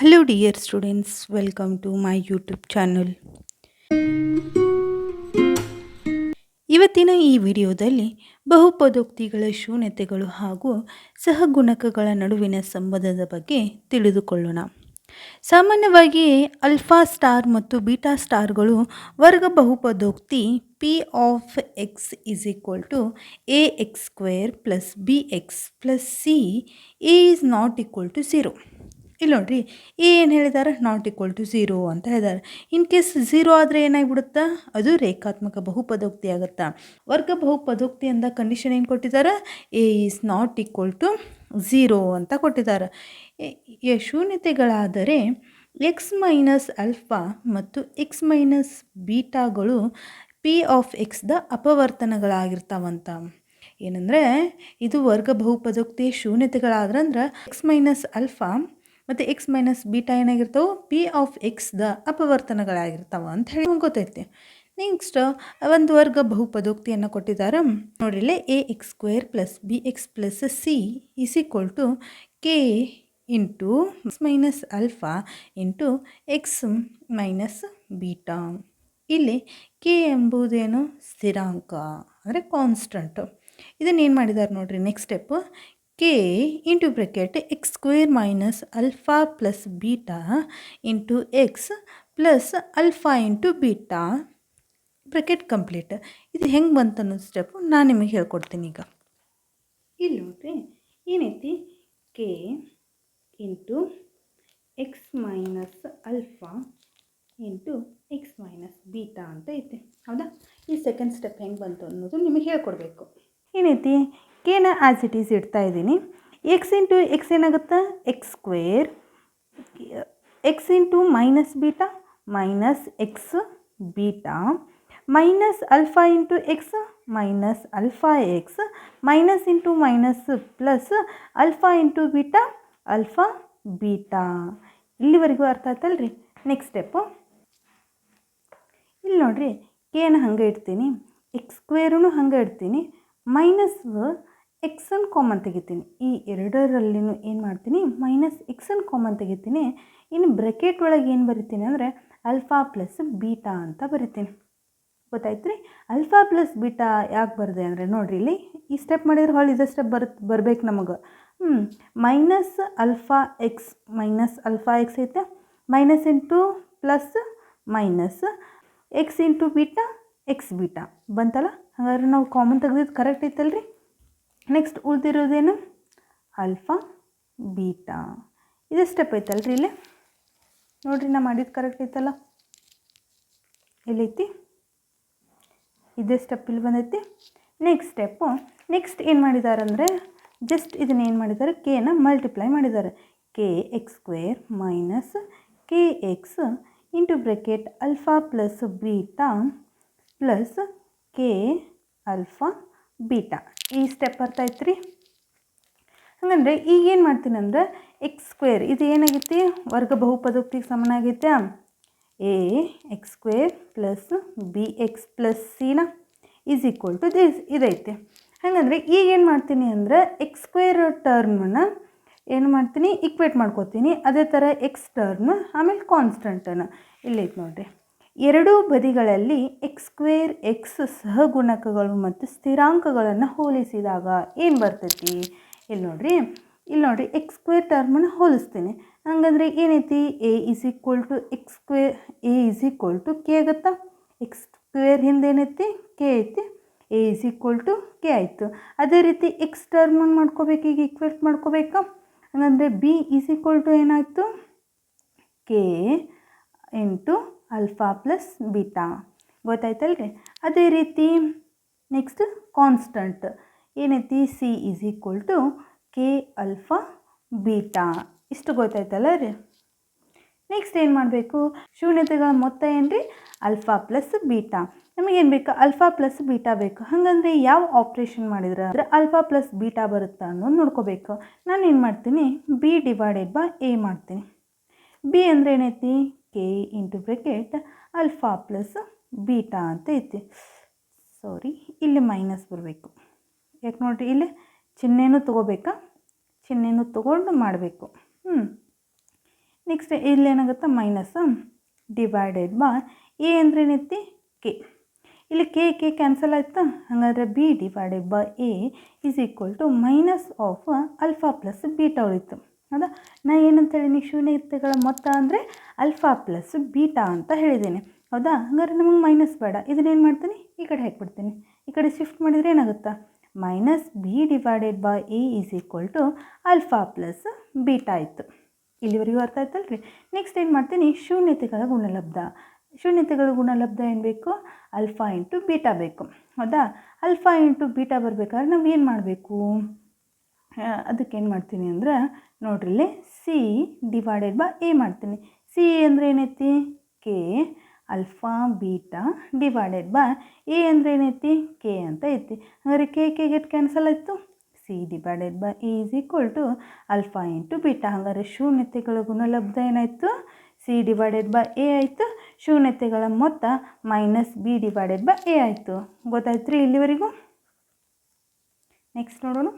Hello dear students, welcome to my YouTube channel. ಇವತ್ತಿನ ಈ ವಿಡಿಯೋದಲ್ಲಿ ಬಹುಪದೋಕ್ತಿಗಳ ಶೂನ್ಯತೆಗಳು ಹಾಗೂ ಸಹಗುಣಕಗಳ ನಡುವಿನ ಸಂಬಂಧದ ಬಗ್ಗೆ ತಿಳಿದುಕೊಳ್ಳೋಣ. ಸಾಮಾನ್ಯವಾಗಿ ಆಲ್ಫಾ ಸ್ಟಾರ್ ಮತ್ತು ಬೀಟಾ ಸ್ಟಾರ್ಗಳು ವರ್ಗ ಬಹುಪದೋಕ್ತಿ P of X is equal to A X square plus B X plus C is not equal to zero. ಇಲ್ಲಿ ನೋಡ್ರಿ, ಏನು ಹೇಳಿದ್ದಾರೆ? ನಾಟ್ ಈಕ್ವಲ್ ಟು ಝೀರೋ ಅಂತ ಹೇಳಿದ್ದಾರೆ. ಇನ್ ಕೇಸ್ ಝೀರೋ ಆದರೆ ಏನಾಗಿಬಿಡುತ್ತಾ? ಅದು ರೇಖಾತ್ಮಕ ಬಹುಪದೋಕ್ತಿ ಆಗುತ್ತಾ. ವರ್ಗ ಬಹುಪದೋಕ್ತಿ ಅಂದ ಕಂಡೀಷನ್ ಏನು ಕೊಟ್ಟಿದ್ದಾರೆ? A is not equal to zero ಅಂತ ಕೊಟ್ಟಿದ್ದಾರೆ. ಶೂನ್ಯತೆಗಳಾದರೆ ಎಕ್ಸ್ ಮೈನಸ್ ಆಲ್ಫಾ ಮತ್ತು ಎಕ್ಸ್ ಮೈನಸ್ ಬೀಟಾಗಳು ಪಿ ಆಫ್ ಎಕ್ಸ್ದ ಅಪವರ್ತನಗಳಾಗಿರ್ತಾವಂತ. ಏನಂದರೆ ಇದು ವರ್ಗ ಬಹುಪದೋಕ್ತಿ ಶೂನ್ಯತೆಗಳಾದ್ರಂದ್ರೆ ಎಕ್ಸ್ ಮೈನಸ್ ಆಲ್ಫಾ ಮತ್ತು ಎಕ್ಸ್ ಮೈನಸ್ ಬೀಟಾ ಏನಾಗಿರ್ತಾವೆ? ಪಿ ಆಫ್ ಎಕ್ಸ್ದ ಅಪವರ್ತನಗಳಾಗಿರ್ತಾವೆ ಅಂತ ಹೇಳಿ ಗೊತ್ತೈತಿ. ನೆಕ್ಸ್ಟ್ ಒಂದು ವರ್ಗ ಬಹುಪದೋಕ್ತಿಯನ್ನು ಕೊಟ್ಟಿದ್ದಾರೆ ನೋಡ್ರಿಲ್ಲೇ, A X square plus B X plus C is equal to K into X minus alpha into X minus beta. ಇಲ್ಲಿ ಕೆ ಎಂಬುದೇನು? ಸ್ಥಿರಾಂಕ, ಅಂದರೆ ಕಾನ್ಸ್ಟಂಟ್. ಇದನ್ನು ಏನು ಮಾಡಿದ್ದಾರೆ ನೋಡ್ರಿ, next step K into bracket X square minus alpha plus beta into X plus alpha into beta bracket complete. ಇದು ಹೆಂಗೆ ಬಂತು ಅನ್ನೋ ಸ್ಟೆಪ್ ನಾನು ನಿಮಗೆ ಹೇಳ್ಕೊಡ್ತೀನಿ ಈಗ. ಇಲ್ಲಿ ನೋಡ್ರಿ, ಏನೈತಿ? K into X minus alpha into X minus beta ಅಂತ ಐತಿ, ಹೌದಾ? ಈ ಸೆಕೆಂಡ್ ಸ್ಟೆಪ್ ಹೆಂಗೆ ಬಂತು ಅನ್ನೋದು ನಿಮಗೆ ಹೇಳ್ಕೊಡ್ಬೇಕು. ಏನೈತಿ? ಕೆನ ಆ್ಯಸ್ ಇಟ್ ಈಸ್ ಇಡ್ತಾ ಇದ್ದೀನಿ. ಎಕ್ಸ್ ಇಂಟು ಎಕ್ಸ್ ಏನಾಗುತ್ತೆ? X square, X into minus beta minus X beta minus alpha into X minus alpha X minus into minus plus alpha into beta alpha beta. ಇಲ್ಲಿವರೆಗೂ ಅರ್ಥ ಆಯ್ತಲ್ರಿ? Next step ಇಲ್ಲಿ ನೋಡ್ರಿ, ಕೆನ ಹಂಗೆ ಇಡ್ತೀನಿ, X ಸ್ಕ್ವೇರೂ ಹಂಗೆ ಇಡ್ತೀನಿ, minus ಎಕ್ಸನ್ನು common ತೆಗಿತೀನಿ. ಈ ಎರಡರಲ್ಲಿನೂ ಏನು ಮಾಡ್ತೀನಿ? ಮೈನಸ್ ಎಕ್ಸನ್ನು ಕಾಮನ್ ತೆಗಿತೀನಿ. ಇನ್ನು ಬ್ರೆಕೆಟ್ ಒಳಗೆ ಏನು ಬರಿತೀನಿ ಅಂದರೆ ಅಲ್ಫಾ ಪ್ಲಸ್ ಬೀಟಾ ಅಂತ ಬರಿತೀನಿ. ಗೊತ್ತಾಯ್ತು ರೀ? ಅಲ್ಫಾ ಪ್ಲಸ್ ಬೀಟಾ ಯಾಕೆ ಬರದೆ ಅಂದರೆ ನೋಡಿರಿ, ಇಲ್ಲಿ ಈ ಸ್ಟೆಪ್ ಮಾಡಿದ್ರೆ ಹೊಳ್ಳಿ ಇದೇ ಸ್ಟೆಪ್ ಬರ್ಬೇಕು ನಮಗೆ. ಮೈನಸ್ ಅಲ್ಫಾ ಎಕ್ಸ್ ಐತೆ, minus into plus minus X into beta X beta ಬಂತಲ್ಲ. ಹಾಗಾದ್ರೆ ನಾವು ಕಾಮನ್ ತೆಗೆದಿದ್ದು ಕರೆಕ್ಟ್ ಐತಲ್ರಿ? ನೆಕ್ಸ್ಟ್ ಉಳಿದಿರೋದೇನು? Alpha beta. ಇದೇ ಸ್ಟೆಪ್ ಐತಲ್ರಿ ಇಲ್ಲಿ? ನೋಡಿರಿ, ನಾ ಮಾಡಿದ್ದು ಕರೆಕ್ಟ್ ಐತಲ್ಲ? ಎಲ್ಲೈತಿ? ಇದೇ ಸ್ಟೆಪ್ ಇಲ್ಲಿ ಬಂದೈತಿ. ನೆಕ್ಸ್ಟ್ ಸ್ಟೆಪ್ಪು, ನೆಕ್ಸ್ಟ್ ಏನು ಮಾಡಿದ್ದಾರೆ ಅಂದರೆ ಜಸ್ಟ್ ಇದನ್ನ ಏನು ಮಾಡಿದ್ದಾರೆ? ಕೆನ ಮಲ್ಟಿಪ್ಲೈ ಮಾಡಿದ್ದಾರೆ. K X square minus K X into bracket alpha plus beta plus K alpha beta. ಈ ಸ್ಟೆಪ್ ಅರ್ಥ ಆಯ್ತು ರೀ? ಹಾಗಂದರೆ ಈಗ ಏನು ಮಾಡ್ತೀನಿ ಅಂದರೆ ಎಕ್ಸ್ ಸ್ಕ್ವೇರ್ ಇದು ಏನಾಗೈತಿ? ವರ್ಗ ಬಹುಪದೋಕ್ತಿಗೆ ಸಮನಾಗೈತೆ. A X square plus B X plus ಸಿನ ಈಸ್ ಈಕ್ವಲ್ ಟು ದಿಸ್ ಇದೈತೆ. ಹಾಗಂದರೆ ಈಗ ಏನು ಮಾಡ್ತೀನಿ ಅಂದರೆ ಎಕ್ಸ್ ಸ್ಕ್ವೇರ್ ಟರ್ಮನ್ನು ಏನು ಮಾಡ್ತೀನಿ? ಇಕ್ವೇಟ್ ಮಾಡ್ಕೋತೀನಿ. ಅದೇ ಥರ ಎಕ್ಸ್ ಟರ್ಮ್ ಆಮೇಲೆ ಕಾನ್ಸ್ಟಂಟನ್ನು ಇಲ್ಲೈತೆ ನೋಡಿರಿ. ಎರಡೂ ಬದಿಗಳಲ್ಲಿ ಎಕ್ಸ್ ಸ್ಕ್ವೇರ್ ಎಕ್ಸ್ ಸಹಗುಣಕಗಳು ಮತ್ತು ಸ್ಥಿರಾಂಕಗಳನ್ನು ಹೋಲಿಸಿದಾಗ ಏನು ಬರ್ತೈತಿ? ಇಲ್ಲಿ ನೋಡಿರಿ, ಎಕ್ಸ್ ಸ್ಕ್ವೇರ್ ಟರ್ಮನ್ನು ಹೋಲಿಸ್ತೀನಿ. ಹಂಗಂದರೆ ಏನೈತಿ? A is equal to X square, A is equal to K ಆಗುತ್ತಾ? ಎಕ್ಸ್ ಸ್ಕ್ವೇರ್ ಹಿಂದೆ ಏನೈತಿ? ಕೆ ಐತಿ. A is equal to K ಆಯಿತು. ಅದೇ ರೀತಿ ಎಕ್ಸ್ ಟರ್ಮನ್ನು ಮಾಡ್ಕೋಬೇಕು, ಈಗ ಈಕ್ವೇಟ್ ಮಾಡ್ಕೋಬೇಕಾ? ಹಂಗಂದರೆ ಬಿ ಈಸ್ ಈಕ್ವಲ್ ಟು ಏನಾಯಿತು? K into alpha plus beta. ಗೊತ್ತಾಯ್ತಲ್ರಿ? ಅದೇ ರೀತಿ ನೆಕ್ಸ್ಟ್ ಕಾನ್ಸ್ಟಂಟ್ ಏನೈತಿ? C is equal to K alpha beta. ಇಷ್ಟು ಗೊತ್ತಾಯ್ತಲ್ಲ ರೀ? ನೆಕ್ಸ್ಟ್ ಏನು ಮಾಡಬೇಕು? ಶೂನ್ಯತೆಗಳ ಮೊತ್ತ ಏನು ರೀ? Alpha plus beta. ನಮಗೇನು ಬೇಕು? ಅಲ್ಫಾ ಪ್ಲಸ್ ಬೀಟಾ ಬೇಕು. ಹಾಗಂದರೆ ಯಾವ ಆಪ್ರೇಷನ್ ಮಾಡಿದ್ರೆ ಅಂದರೆ ಅಲ್ಫಾ ಪ್ಲಸ್ ಬೀಟಾ ಬರುತ್ತಾ ಅನ್ನೋದು ನೋಡ್ಕೋಬೇಕು. ನಾನು ಏನು ಮಾಡ್ತೀನಿ? ಬಿ ಡಿವೈಡೆಡ್ ಬೈ ಎ ಮಾಡ್ತೀನಿ. ಬಿ ಅಂದರೆ ಏನೈತಿ? K into bracket alpha plus beta ಅಂತ ಐತಿ. ಸಾರಿ, ಇಲ್ಲಿ ಮೈನಸ್ ಬರಬೇಕು. ಯಾಕೆ ನೋಡಿರಿ, ಇಲ್ಲಿ ಚಿಹ್ನೆನೂ ತೊಗೋಬೇಕಾ? ಚಿಹ್ನೆನೂ ತೊಗೊಂಡು ಮಾಡಬೇಕು. ನೆಕ್ಸ್ಟ್ ಇಲ್ಲೇನಾಗುತ್ತೆ ಮೈನಸ್ ಡಿವೈಡೆಡ್ ಬೈ ಎ ಅಂದ್ರೆ ಏನೈತಿ ಕೆ. ಇಲ್ಲಿ ಕೆ ಕ್ಯಾನ್ಸಲ್ ಆಯಿತಾ, ಹಾಗಾದರೆ B divided by A is equal to minus of alpha plus beta ಉಳಿತು. ಹೌದಾ, ನಾ ಏನಂತ ಹೇಳೀನಿ, ಶೂನ್ಯತೆಗಳ ಮೊತ್ತ ಅಂದರೆ ಅಲ್ಫಾ ಪ್ಲಸ್ ಬೀಟಾ ಅಂತ ಹೇಳಿದ್ದೀನಿ. ಹೌದಾ, ಹಾಗಾದ್ರೆ ನಮಗೆ ಮೈನಸ್ ಬೇಡ, ಇದನ್ನೇನು ಮಾಡ್ತೀನಿ ಈ ಕಡೆ ಹಾಕ್ಬಿಡ್ತೀನಿ. ಈ ಕಡೆ ಶಿಫ್ಟ್ ಮಾಡಿದರೆ ಏನಾಗುತ್ತಾ, minus B divided by A is equal to alpha plus beta ಆಯಿತು. ಇಲ್ಲಿವರೆಗೂ ಅರ್ಥ ಆಯ್ತಲ್ರಿ. ನೆಕ್ಸ್ಟ್ ಏನು ಮಾಡ್ತೀನಿ, ಶೂನ್ಯತೆಗಳ ಗುಣಲಬ್ಧ. ಶೂನ್ಯತೆಗಳ ಗುಣಲಬ್ಧ ಏನು ಬೇಕು, ಅಲ್ಫಾ ಇಂಟು ಬೀಟಾ ಬೇಕು. ಹೌದಾ, ಅಲ್ಫಾ ಇಂಟು ಬೀಟಾ ಬರಬೇಕಾದ್ರೆ ನಾವು ಏನು ಮಾಡಬೇಕು, ಅದಕ್ಕೇನು ಮಾಡ್ತೀನಿ ಅಂದ್ರೆ ನೋಡ್ರಿ, ಇಲ್ಲಿ ಸಿ ಡಿವೈಡೆಡ್ ಬೈ ಎ ಮಾಡ್ತೀನಿ. ಸಿ ಅಂದರೆ ಏನೈತಿ K alpha beta divided by A ಅಂದರೆ ಏನೈತಿ ಕೆ ಅಂತ ಐತಿ. ಹಾಗಾದ್ರೆ ಕೆ ಗೆಟ್ ಕ್ಯಾನ್ಸಲ್ ಆಯಿತು, C divided by A is equal to alpha into beta. ಹಾಗಾದ್ರೆ ಶೂನ್ಯತೆಗಳ ಗುಣಲಬ್ಧ ಏನಾಯಿತು, ಸಿ ಡಿವೈಡೆಡ್ ಬೈ ಎ ಆಯಿತು. ಶೂನ್ಯತೆಗಳ ಮೊತ್ತ minus B divided by A ಆಯಿತು. ಗೊತ್ತಾಯ್ತು ರೀ ಇಲ್ಲಿವರೆಗೂ. ನೆಕ್ಸ್ಟ್ ನೋಡೋಣ.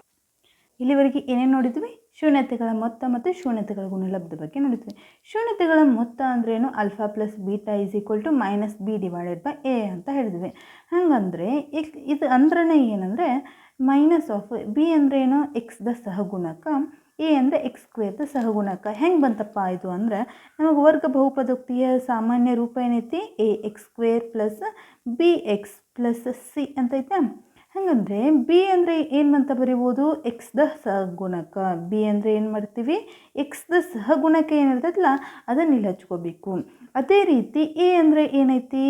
ಇಲ್ಲಿವರೆಗೆ ಏನೇನು ನೋಡಿದ್ವಿ, ಶೂನ್ಯತೆಗಳ ಮೊತ್ತ ಮತ್ತು ಶೂನ್ಯತೆಗಳ ಗುಣಲಬ್ಧ ಬಗ್ಗೆ ನೋಡಿದ್ವಿ. ಶೂನ್ಯತೆಗಳ ಮೊತ್ತ ಅಂದ್ರೇನು, alpha plus beta is equal to minus B divided by A ಅಂತ ಹೇಳಿದ್ವಿ. ಹಾಗಂದರೆ ಇದು ಅಂದ್ರೆ ಏನಂದರೆ ಮೈನಸ್ ಆಫ್ ಬಿ ಅಂದ್ರೇನು, ಎಕ್ಸ್ದ ಸಹಗುಣಕ, ಎ ಅಂದರೆ ಎಕ್ಸ್ ಸ್ಕ್ವೇರ್ದ ಸಹಗುಣಕ. ಹೆಂಗೆ ಬಂತಪ್ಪ ಇದು ಅಂದರೆ, ನಮಗೆ ವರ್ಗ ಬಹುಪದೋಕ್ತಿಯ ಸಾಮಾನ್ಯ ರೂಪ ಏನೈತಿ, A X square plus B X plus C ಅಂತೈತೆ. ಹಾಗಂದರೆ ಬಿ ಅಂದರೆ ಏನು ಅಂತ ಬರಿಬೋದು, ಎಕ್ಸ್ದ ಸಹಗುಣಕ. ಬಿ ಅಂದರೆ ಏನು ಮಾಡ್ತೀವಿ, ಎಕ್ಸ್ದ ಸಹಗುಣಕ ಏನಿರ್ತೈತಲ್ಲ ಅದನ್ನು ಇಲ್ಲಿ ಹಚ್ಕೋಬೇಕು. ಅದೇ ರೀತಿ ಎ ಅಂದರೆ ಏನೈತಿ,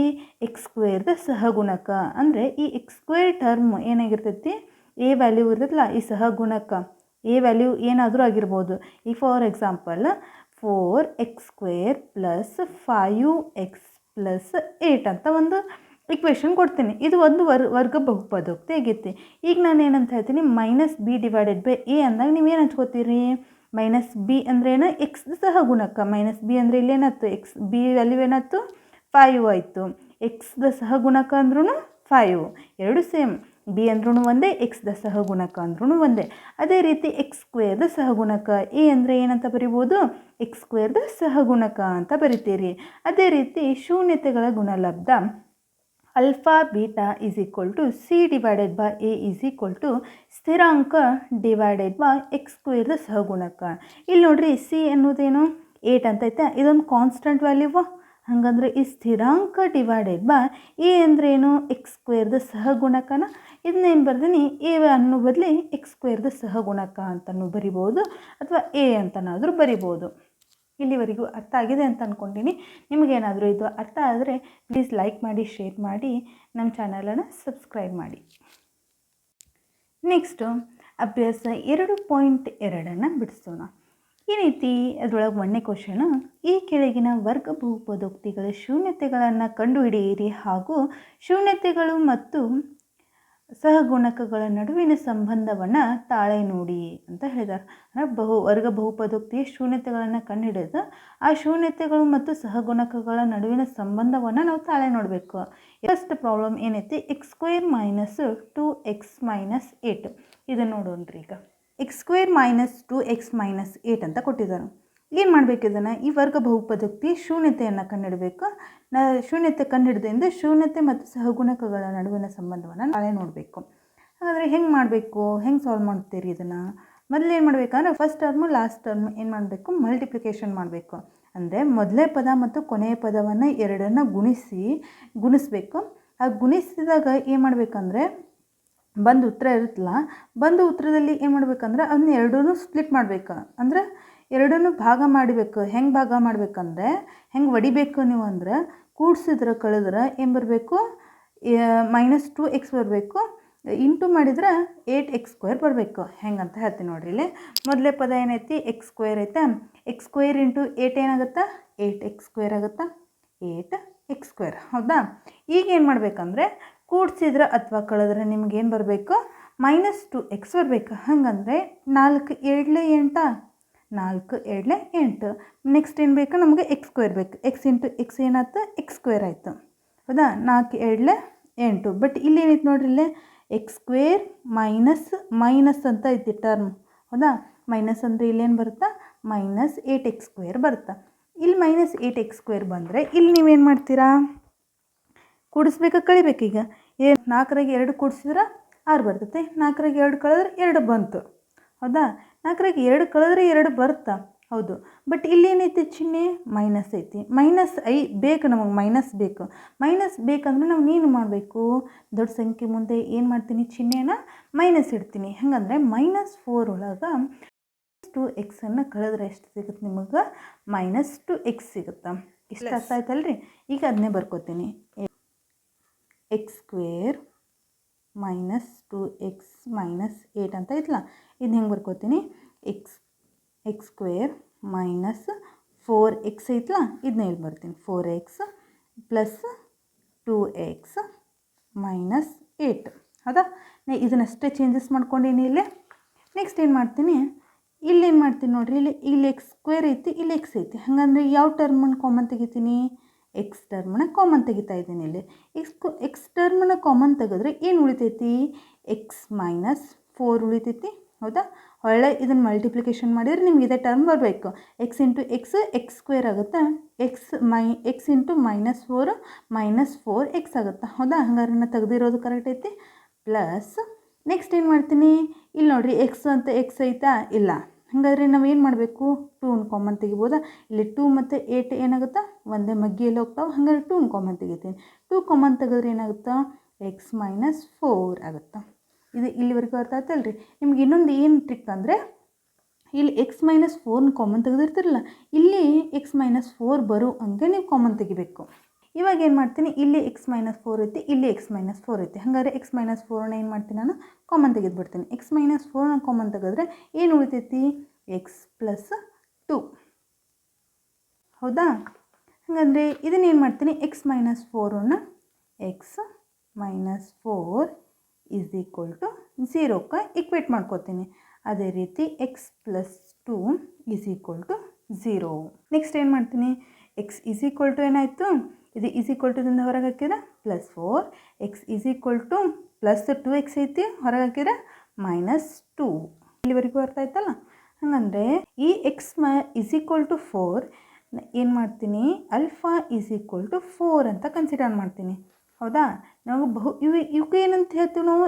ಎಕ್ಸ್ ಸ್ಕ್ವೇರ್ದ ಸಹಗುಣಕ. ಅಂದರೆ ಈ ಎಕ್ಸ್ ಸ್ಕ್ವೇರ್ ಟರ್ಮ್ ಏನಾಗಿರ್ತೈತಿ, ಎ ವ್ಯಾಲ್ಯೂ ಇರ್ತೈತಲ್ಲ ಈ ಸಹಗುಣಕ, ಎ ವ್ಯಾಲ್ಯೂ ಏನಾದರೂ ಆಗಿರ್ಬೋದು. ಈ for example 4x square plus 5x plus 8 ಅಂತ ಒಂದು ಇಕ್ವೇಷನ್ ಕೊಡ್ತೀನಿ. ಇದು ಒಂದು ವರ್ಗ ಬಹುಪದೋಕ್ತಿ ಆಗೈತಿ. ಈಗ ನಾನು ಏನಂತ ಹೇಳ್ತೀನಿ, minus B divided by A ಅಂದಾಗ ನೀವೇನು ಹಚ್ಕೋತೀರಿ, ಮೈನಸ್ ಬಿ ಅಂದ್ರೇನು, ಎಕ್ಸ್ ಸಹಗುಣಕ. ಮೈನಸ್ ಬಿ ಅಂದರೆ ಇಲ್ಲೇನಾಯ್ತು, ಎಕ್ಸ್ ಬಿ ವ್ಯಾಲ್ಯೂ ಏನಾಯ್ತು 5 ಆಯಿತು. ಎಕ್ಸ್ದ ಸಹಗುಣಕ ಅಂದ್ರೂ 5, ಎರಡು ಸೇಮ್. ಬಿ ಅಂದ್ರೂ ಒಂದೇ, ಎಕ್ಸ್ದ ಸಹಗುಣಕ ಅಂದ್ರೂ ಒಂದೇ. ಅದೇ ರೀತಿ ಎಕ್ಸ್ ಸ್ಕ್ವೇರ್ದ ಸಹಗುಣಕ, ಎ ಅಂದರೆ ಏನಂತ ಬರಿಬೋದು, ಎಕ್ಸ್ ಸ್ಕ್ವೇರ್ದ ಸಹಗುಣಕ ಅಂತ ಬರಿತೀರಿ. ಅದೇ ರೀತಿ ಶೂನ್ಯತೆಗಳ ಗುಣಲಬ್ಧ alpha beta is equal to C divided by A is equal to ಸ್ಥಿರಾಂಕ ಡಿವೈಡೆಡ್ ಬೈ ಎಕ್ಸ್ ಸ್ಕ್ವೇರ್ದ ಸಹಗುಣಕ. ಇಲ್ಲಿ ನೋಡ್ರಿ, ಸಿ ಅನ್ನೋದೇನು 8 ಅಂತೈತೆ, ಇದೊಂದು ಕಾನ್ಸ್ಟೆಂಟ್ ವ್ಯಾಲ್ಯೂವ. ಹಾಗಂದ್ರೆ ಈ ಸ್ಥಿರಾಂಕ ಡಿವೈಡೆಡ್ ಬೈ ಎ ಅಂದ್ರೇನು, ಎಕ್ಸ್ ಸ್ಕ್ವೇರ್ದ ಸಹಗುಣಕನ. ಇದನ್ನೇನು ಬರ್ತೀನಿ, ಎ ಅನ್ನೋ ಬದಲಿ ಎಕ್ಸ್ ಸ್ಕ್ವೇರ್ದ ಸಹಗುಣಕ ಅಂತಲೂ ಬರಿಬೋದು, ಅಥವಾ ಎ ಅಂತನಾದರೂ ಬರಿಬೋದು. ಇಲ್ಲಿವರೆಗೂ ಅರ್ಥ ಆಗಿದೆ ಅಂತ ಅಂದ್ಕೊಂಡಿನಿ. ನಿಮಗೇನಾದರೂ ಇದು ಅರ್ಥ ಆದರೆ ಪ್ಲೀಸ್ ಲೈಕ್ ಮಾಡಿ, ಶೇರ್ ಮಾಡಿ, ನಮ್ಮ ಚಾನಲನ್ನು ಸಬ್ಸ್ಕ್ರೈಬ್ ಮಾಡಿ. ನೆಕ್ಸ್ಟು ಅಭ್ಯಾಸ 2.2 ಬಿಡಿಸೋಣ. ಏನೈತಿ ಅದರೊಳಗೆ ಒಂದನೇ ಕ್ವಶನ್, ಈ ಕೆಳಗಿನ ವರ್ಗ ಬಹುಪದೋಕ್ತಿಗಳ ಶೂನ್ಯತೆಗಳನ್ನು ಕಂಡುಹಿಡಿಯಿರಿ ಹಾಗೂ ಶೂನ್ಯತೆಗಳು ಮತ್ತು ಸಹಗುಣಕಗಳ ನಡುವಿನ ಸಂಬಂಧವನ್ನು ತಾಳೆ ನೋಡಿ ಅಂತ ಹೇಳಿದ್ದಾರೆ. ಅಂದರೆ ವರ್ಗ ಬಹುಪದೋಕ್ತಿಯ ಶೂನ್ಯತೆಗಳನ್ನು ಕಂಡುಹಿಡಿದು ಆ ಶೂನ್ಯತೆಗಳು ಮತ್ತು ಸಹಗುಣಕಗಳ ನಡುವಿನ ಸಂಬಂಧವನ್ನು ನಾವು ತಾಳೆ ನೋಡಬೇಕು. ಫಸ್ಟ್ ಪ್ರಾಬ್ಲಮ್ ಏನೈತಿ, x square minus 2x minus 8. ಇದನ್ನು ನೋಡೋಣ್ರಿ. ಈಗ X square minus 2x minus 8 ಅಂತ ಕೊಟ್ಟಿದ್ದಾರೆ. ಏನು ಮಾಡಬೇಕು, ಇದನ್ನು ಈ ವರ್ಗ ಬಹುಪದೋಕ್ತಿ ಶೂನ್ಯತೆಯನ್ನು ಕಂಡುಹಿಡಬೇಕು. ಶೂನ್ಯತೆ ಕಂಡುಹಿಡಿದಿಂದ ಶೂನ್ಯತೆ ಮತ್ತು ಸಹಗುಣಕಗಳ ನಡುವಿನ ಸಂಬಂಧವನ್ನು ನಾಳೆ ನೋಡಬೇಕು. ಹಾಗಾದರೆ ಹೆಂಗೆ ಮಾಡಬೇಕು, ಹೆಂಗೆ ಸಾಲ್ವ್ ಮಾಡ್ತೀರಿ ಇದನ್ನು? ಮೊದಲು ಏನು ಮಾಡಬೇಕಂದ್ರೆ ಫಸ್ಟ್ ಟರ್ಮು ಲಾಸ್ಟ್ ಟರ್ಮ್ ಏನು ಮಾಡಬೇಕು, ಮಲ್ಟಿಪ್ಲಿಕೇಶನ್ ಮಾಡಬೇಕು. ಅಂದರೆ ಮೊದಲೇ ಪದ ಮತ್ತು ಕೊನೆಯ ಪದವನ್ನು ಎರಡನ್ನು ಗುಣಿಸ್ಬೇಕು. ಆ ಗುಣಿಸಿದಾಗ ಏನು ಮಾಡಬೇಕಂದ್ರೆ ಬಂದು ಉತ್ತರ ಇರುತ್ತಲ್ಲ, ಬಂದು ಉತ್ತರದಲ್ಲಿ ಏನು ಮಾಡಬೇಕಂದ್ರೆ ಅದನ್ನ ಎರಡೂ ಸ್ಪ್ಲಿಟ್ ಮಾಡಬೇಕು. ಅಂದರೆ ಎರಡನ್ನೂ ಭಾಗ ಮಾಡಬೇಕು. ಹೆಂಗೆ ಭಾಗ ಮಾಡಬೇಕಂದ್ರೆ, ಹೆಂಗೆ ಹೊಡಿಬೇಕು ನೀವು ಅಂದ್ರೆ, ಕೂಡಿಸಿದ್ರೆ ಕಳೆದ್ರೆ ಏನು ಬರಬೇಕು, -2x ಬರಬೇಕು. ಇಂಟು ಮಾಡಿದ್ರೆ 8x ಸ್ಕ್ವೇರ್ ಬರಬೇಕು. ಹೆಂಗಂತ ಹೇಳ್ತೀನಿ ನೋಡ್ರಿ. ಇಲ್ಲಿ ಮೊದಲೇ ಪದ ಏನೈತಿ, ಎಕ್ಸ್ ಸ್ಕ್ವೇರ್ ಐತೆ. X square into 8 ಏನಾಗುತ್ತಾ, 8x square ಆಗುತ್ತಾ, 8x ಸ್ಕ್ವೇರ್. ಹೌದಾ, ಈಗ ಏನು ಮಾಡಬೇಕಂದ್ರೆ ಕೂಡಿಸಿದ್ರೆ ಅಥವಾ ಕಳೆದ್ರೆ ನಿಮ್ಗೇನು ಬರಬೇಕು, -2x ಬರಬೇಕು. ಹಾಗಂದರೆ 4 7 8, 4 7 8. ನೆಕ್ಸ್ಟ್ ಏನು ಬೇಕು ನಮಗೆ, ಎಕ್ಸ್ ಸ್ಕ್ವೇರ್ ಬೇಕು. ಎಕ್ಸ್ ಇಂಟು ಎಕ್ಸ್ ಏನಾಯ್ತು, ಎಕ್ಸ್ ಸ್ಕ್ವೇರ್ ಆಯಿತು. ಹೌದಾ, 4 7 8. ಬಟ್ ಇಲ್ಲಿ ಏನೈತೆ ನೋಡ್ರಿ, ಇಲ್ಲೇ ಎಕ್ಸ್ ಸ್ಕ್ವೇರ್ ಮೈನಸ್ ಅಂತ ಐತಿ ಟರ್ಮ್. ಹೌದಾ, ಮೈನಸ್ ಅಂದರೆ ಇಲ್ಲೇನು ಬರುತ್ತಾ, ಮೈನಸ್ 8x² ಬರುತ್ತೆ. ಇಲ್ಲಿ ಮೈನಸ್ 8x² ಬಂದರೆ ಇಲ್ಲಿ ನೀವೇನು ಮಾಡ್ತೀರಾ, ಕೂಡಿಸ್ಬೇಕಾ ಕಳಿಬೇಕೀಗ? 4ರಾಗೆ 2 ಕೂಡಿಸಿದ್ರೆ 6 ಬರ್ತೈತೆ. 4ರಾಗೆ 2 ಕಳೆದ್ರೆ 2 ಬಂತು, ಹೌದಾ? 4ರಾಗೆ 2 ಕಳೆದ್ರೆ 2 ಬರುತ್ತಾ? ಹೌದು. ಬಟ್ ಇಲ್ಲೇನೈತಿ ಚಿಹ್ನೆ ಮೈನಸ್ ಐತಿ. ಮೈನಸ್ ಬೇಕು, ನಮಗೆ ಮೈನಸ್ ಬೇಕು. ಮೈನಸ್ ಬೇಕಂದ್ರೆ ನಾವು ಏನು ಮಾಡಬೇಕು, ದೊಡ್ಡ ಸಂಖ್ಯೆ ಮುಂದೆ ಏನು ಮಾಡ್ತೀನಿ, ಚಿಹ್ನೆನ ಮೈನಸ್ ಇಡ್ತೀನಿ. ಹಾಗಂದ್ರೆ -4 ಒಳಗೆ 2x ಕಳೆದ್ರೆ ಎಷ್ಟು ಸಿಗುತ್ತೆ ನಿಮಗೆ? -2x ಸಿಗುತ್ತೆ. ಇಷ್ಟು ಅರ್ಥ ಆಯ್ತಲ್ರಿ? ಈಗ ಅದನ್ನೇ ಬರ್ಕೋತೀನಿ. x² -2x -8 ಅಂತ ಐತಲ್ಲ, ಇದನ್ನ ಹೆಂಗೆ ಬರ್ಕೋತೀನಿ? x² -4x ಐತಲ್ಲ, ಇದನ್ನ ಹೇಳಿ ಬರ್ತೀನಿ. 4x + 2x -8, ಹೌದಾ? ಇದನ್ನಷ್ಟೇ ಚೇಂಜಸ್ ಮಾಡ್ಕೊಂಡೀನಿ ಇಲ್ಲೇ. ನೆಕ್ಸ್ಟ್ ಏನು ಮಾಡ್ತೀನಿ, ಇಲ್ಲೇನು ಮಾಡ್ತೀನಿ ನೋಡಿರಿ, ಇಲ್ಲಿ x² ಐತಿ, ಇಲ್ಲಿ x ಐತಿ. ಹಾಗಂದ್ರೆ ಯಾವ ಟರ್ಮನ್ನು ಕಾಮನ್ ತೆಗಿತೀನಿ? ಎಕ್ಸ್ ಟರ್ಮನ್ನ ಕಾಮನ್ ತೆಗಿತಾ ಇದ್ದೀನಿ. ಇಲ್ಲಿ ಎಕ್ಸ್ ಟರ್ಮನ್ನ ಕಾಮನ್ ತೆಗೆದ್ರೆ ಏನು ಉಳಿತೈತಿ? ಎಕ್ಸ್ -4 ಉಳಿತೈತಿ, ಹೌದಾ? ಹೊಳ್ಳೆ ಇದನ್ನು ಮಲ್ಟಿಪ್ಲಿಕೇಶನ್ ಮಾಡಿದ್ರೆ ನಿಮ್ಗೆ ಇದೇ ಟರ್ಮ್ ಬರಬೇಕು. x × x² ಆಗುತ್ತೆ. x × -4 -4x ಆಗುತ್ತೆ, ಹೌದಾ? ಹಂಗಾರೆ ನಾನು ತೆಗೆದಿರೋದು ಕರೆಕ್ಟ್ ಐತಿ. ಪ್ಲಸ್ ನೆಕ್ಸ್ಟ್ ಏನು ಮಾಡ್ತೀನಿ, ಇಲ್ಲಿ ನೋಡಿರಿ ಎಕ್ಸ್ ಅಂತ ಎಕ್ಸ್ ಐತಾ? ಇಲ್ಲ. ಹಾಗಾದರೆ ನಾವು ಏನು ಮಾಡಬೇಕು? 2ನ ಕಾಮನ್ ತೆಗಿಬೋದಾ? ಇಲ್ಲಿ 2 ಮತ್ತು 8 ಏನಾಗುತ್ತಾ? ಒಂದೇ ಮಗ್ಗಿಯಲ್ಲಿ ಹೋಗ್ತಾವೆ. ಹಾಗಾದ್ರೆ 2ನ ಕಾಮನ್ ತೆಗಿತೀನಿ. 2 ಕಾಮನ್ ತೆಗೆದ್ರೆ ಏನಾಗುತ್ತಾ? x -4 ಆಗುತ್ತಾ? ಇದು ಇಲ್ಲಿವರೆಗೂ ಅರ್ಥ ಆಯ್ತಲ್ರಿ? ನಿಮ್ಗೆ ಇನ್ನೊಂದು ಏನು ಟ್ರಿಕ್ ಅಂದರೆ, ಇಲ್ಲಿ x -4ನ ಕಾಮನ್ ತೆಗೆದಿರ್ತಿರಲ್ಲ, ಇಲ್ಲಿ x -4 ಬರೋ ಹಂಗೆ ನೀವು ಕಾಮನ್ ತೆಗಿಬೇಕು. ಇವಾಗ ಏನು ಮಾಡ್ತೀನಿ, ಇಲ್ಲಿ x -4 ಐತಿ, ಇಲ್ಲಿ x -4 ಐತಿ. ಹಾಗಾದ್ರೆ x -4ನ ಏನು ಮಾಡ್ತೀನಿ, ನಾನು ಕಾಮನ್ ತೆಗೆದುಬಿಡ್ತೀನಿ. x -4ನ ಕಾಮನ್ ತೆಗೆದ್ರೆ ಏನು ಉಳಿತೈತಿ? x + 2, ಹೌದಾ? ಹಾಗಂದರೆ ಇದನ್ನೇನು ಮಾಡ್ತೀನಿ, x -4ನ x -4 = 0ಕ್ಕೆ ಇಕ್ವೇಟ್ ಮಾಡ್ಕೋತೀನಿ. ಅದೇ ರೀತಿ x + 2 = 0. ನೆಕ್ಸ್ಟ್ ಏನು ಮಾಡ್ತೀನಿ, x = ಏನಾಯಿತು, ಇದು ದಿಂದ ಹೊರಗೆ ಹಾಕಿದ್ರೆ +4, x +2x ಐತಿ, ಹೊರಗೆ ಹಾಕಿದ್ರೆ -2. ಇಲ್ಲಿವರೆಗೂ ಅರ್ಥ ಆಯ್ತಲ್ಲ? ಹಾಗಂದರೆ ಈ x = 4 ಏನು ಮಾಡ್ತೀನಿ, α = 4 ಅಂತ ಕನ್ಸಿಡರ್ ಮಾಡ್ತೀನಿ, ಹೌದಾ? ನಾವು ಇವಕ್ಕೆ ಏನಂತ ಹೇಳ್ತೀವಿ ನಾವು,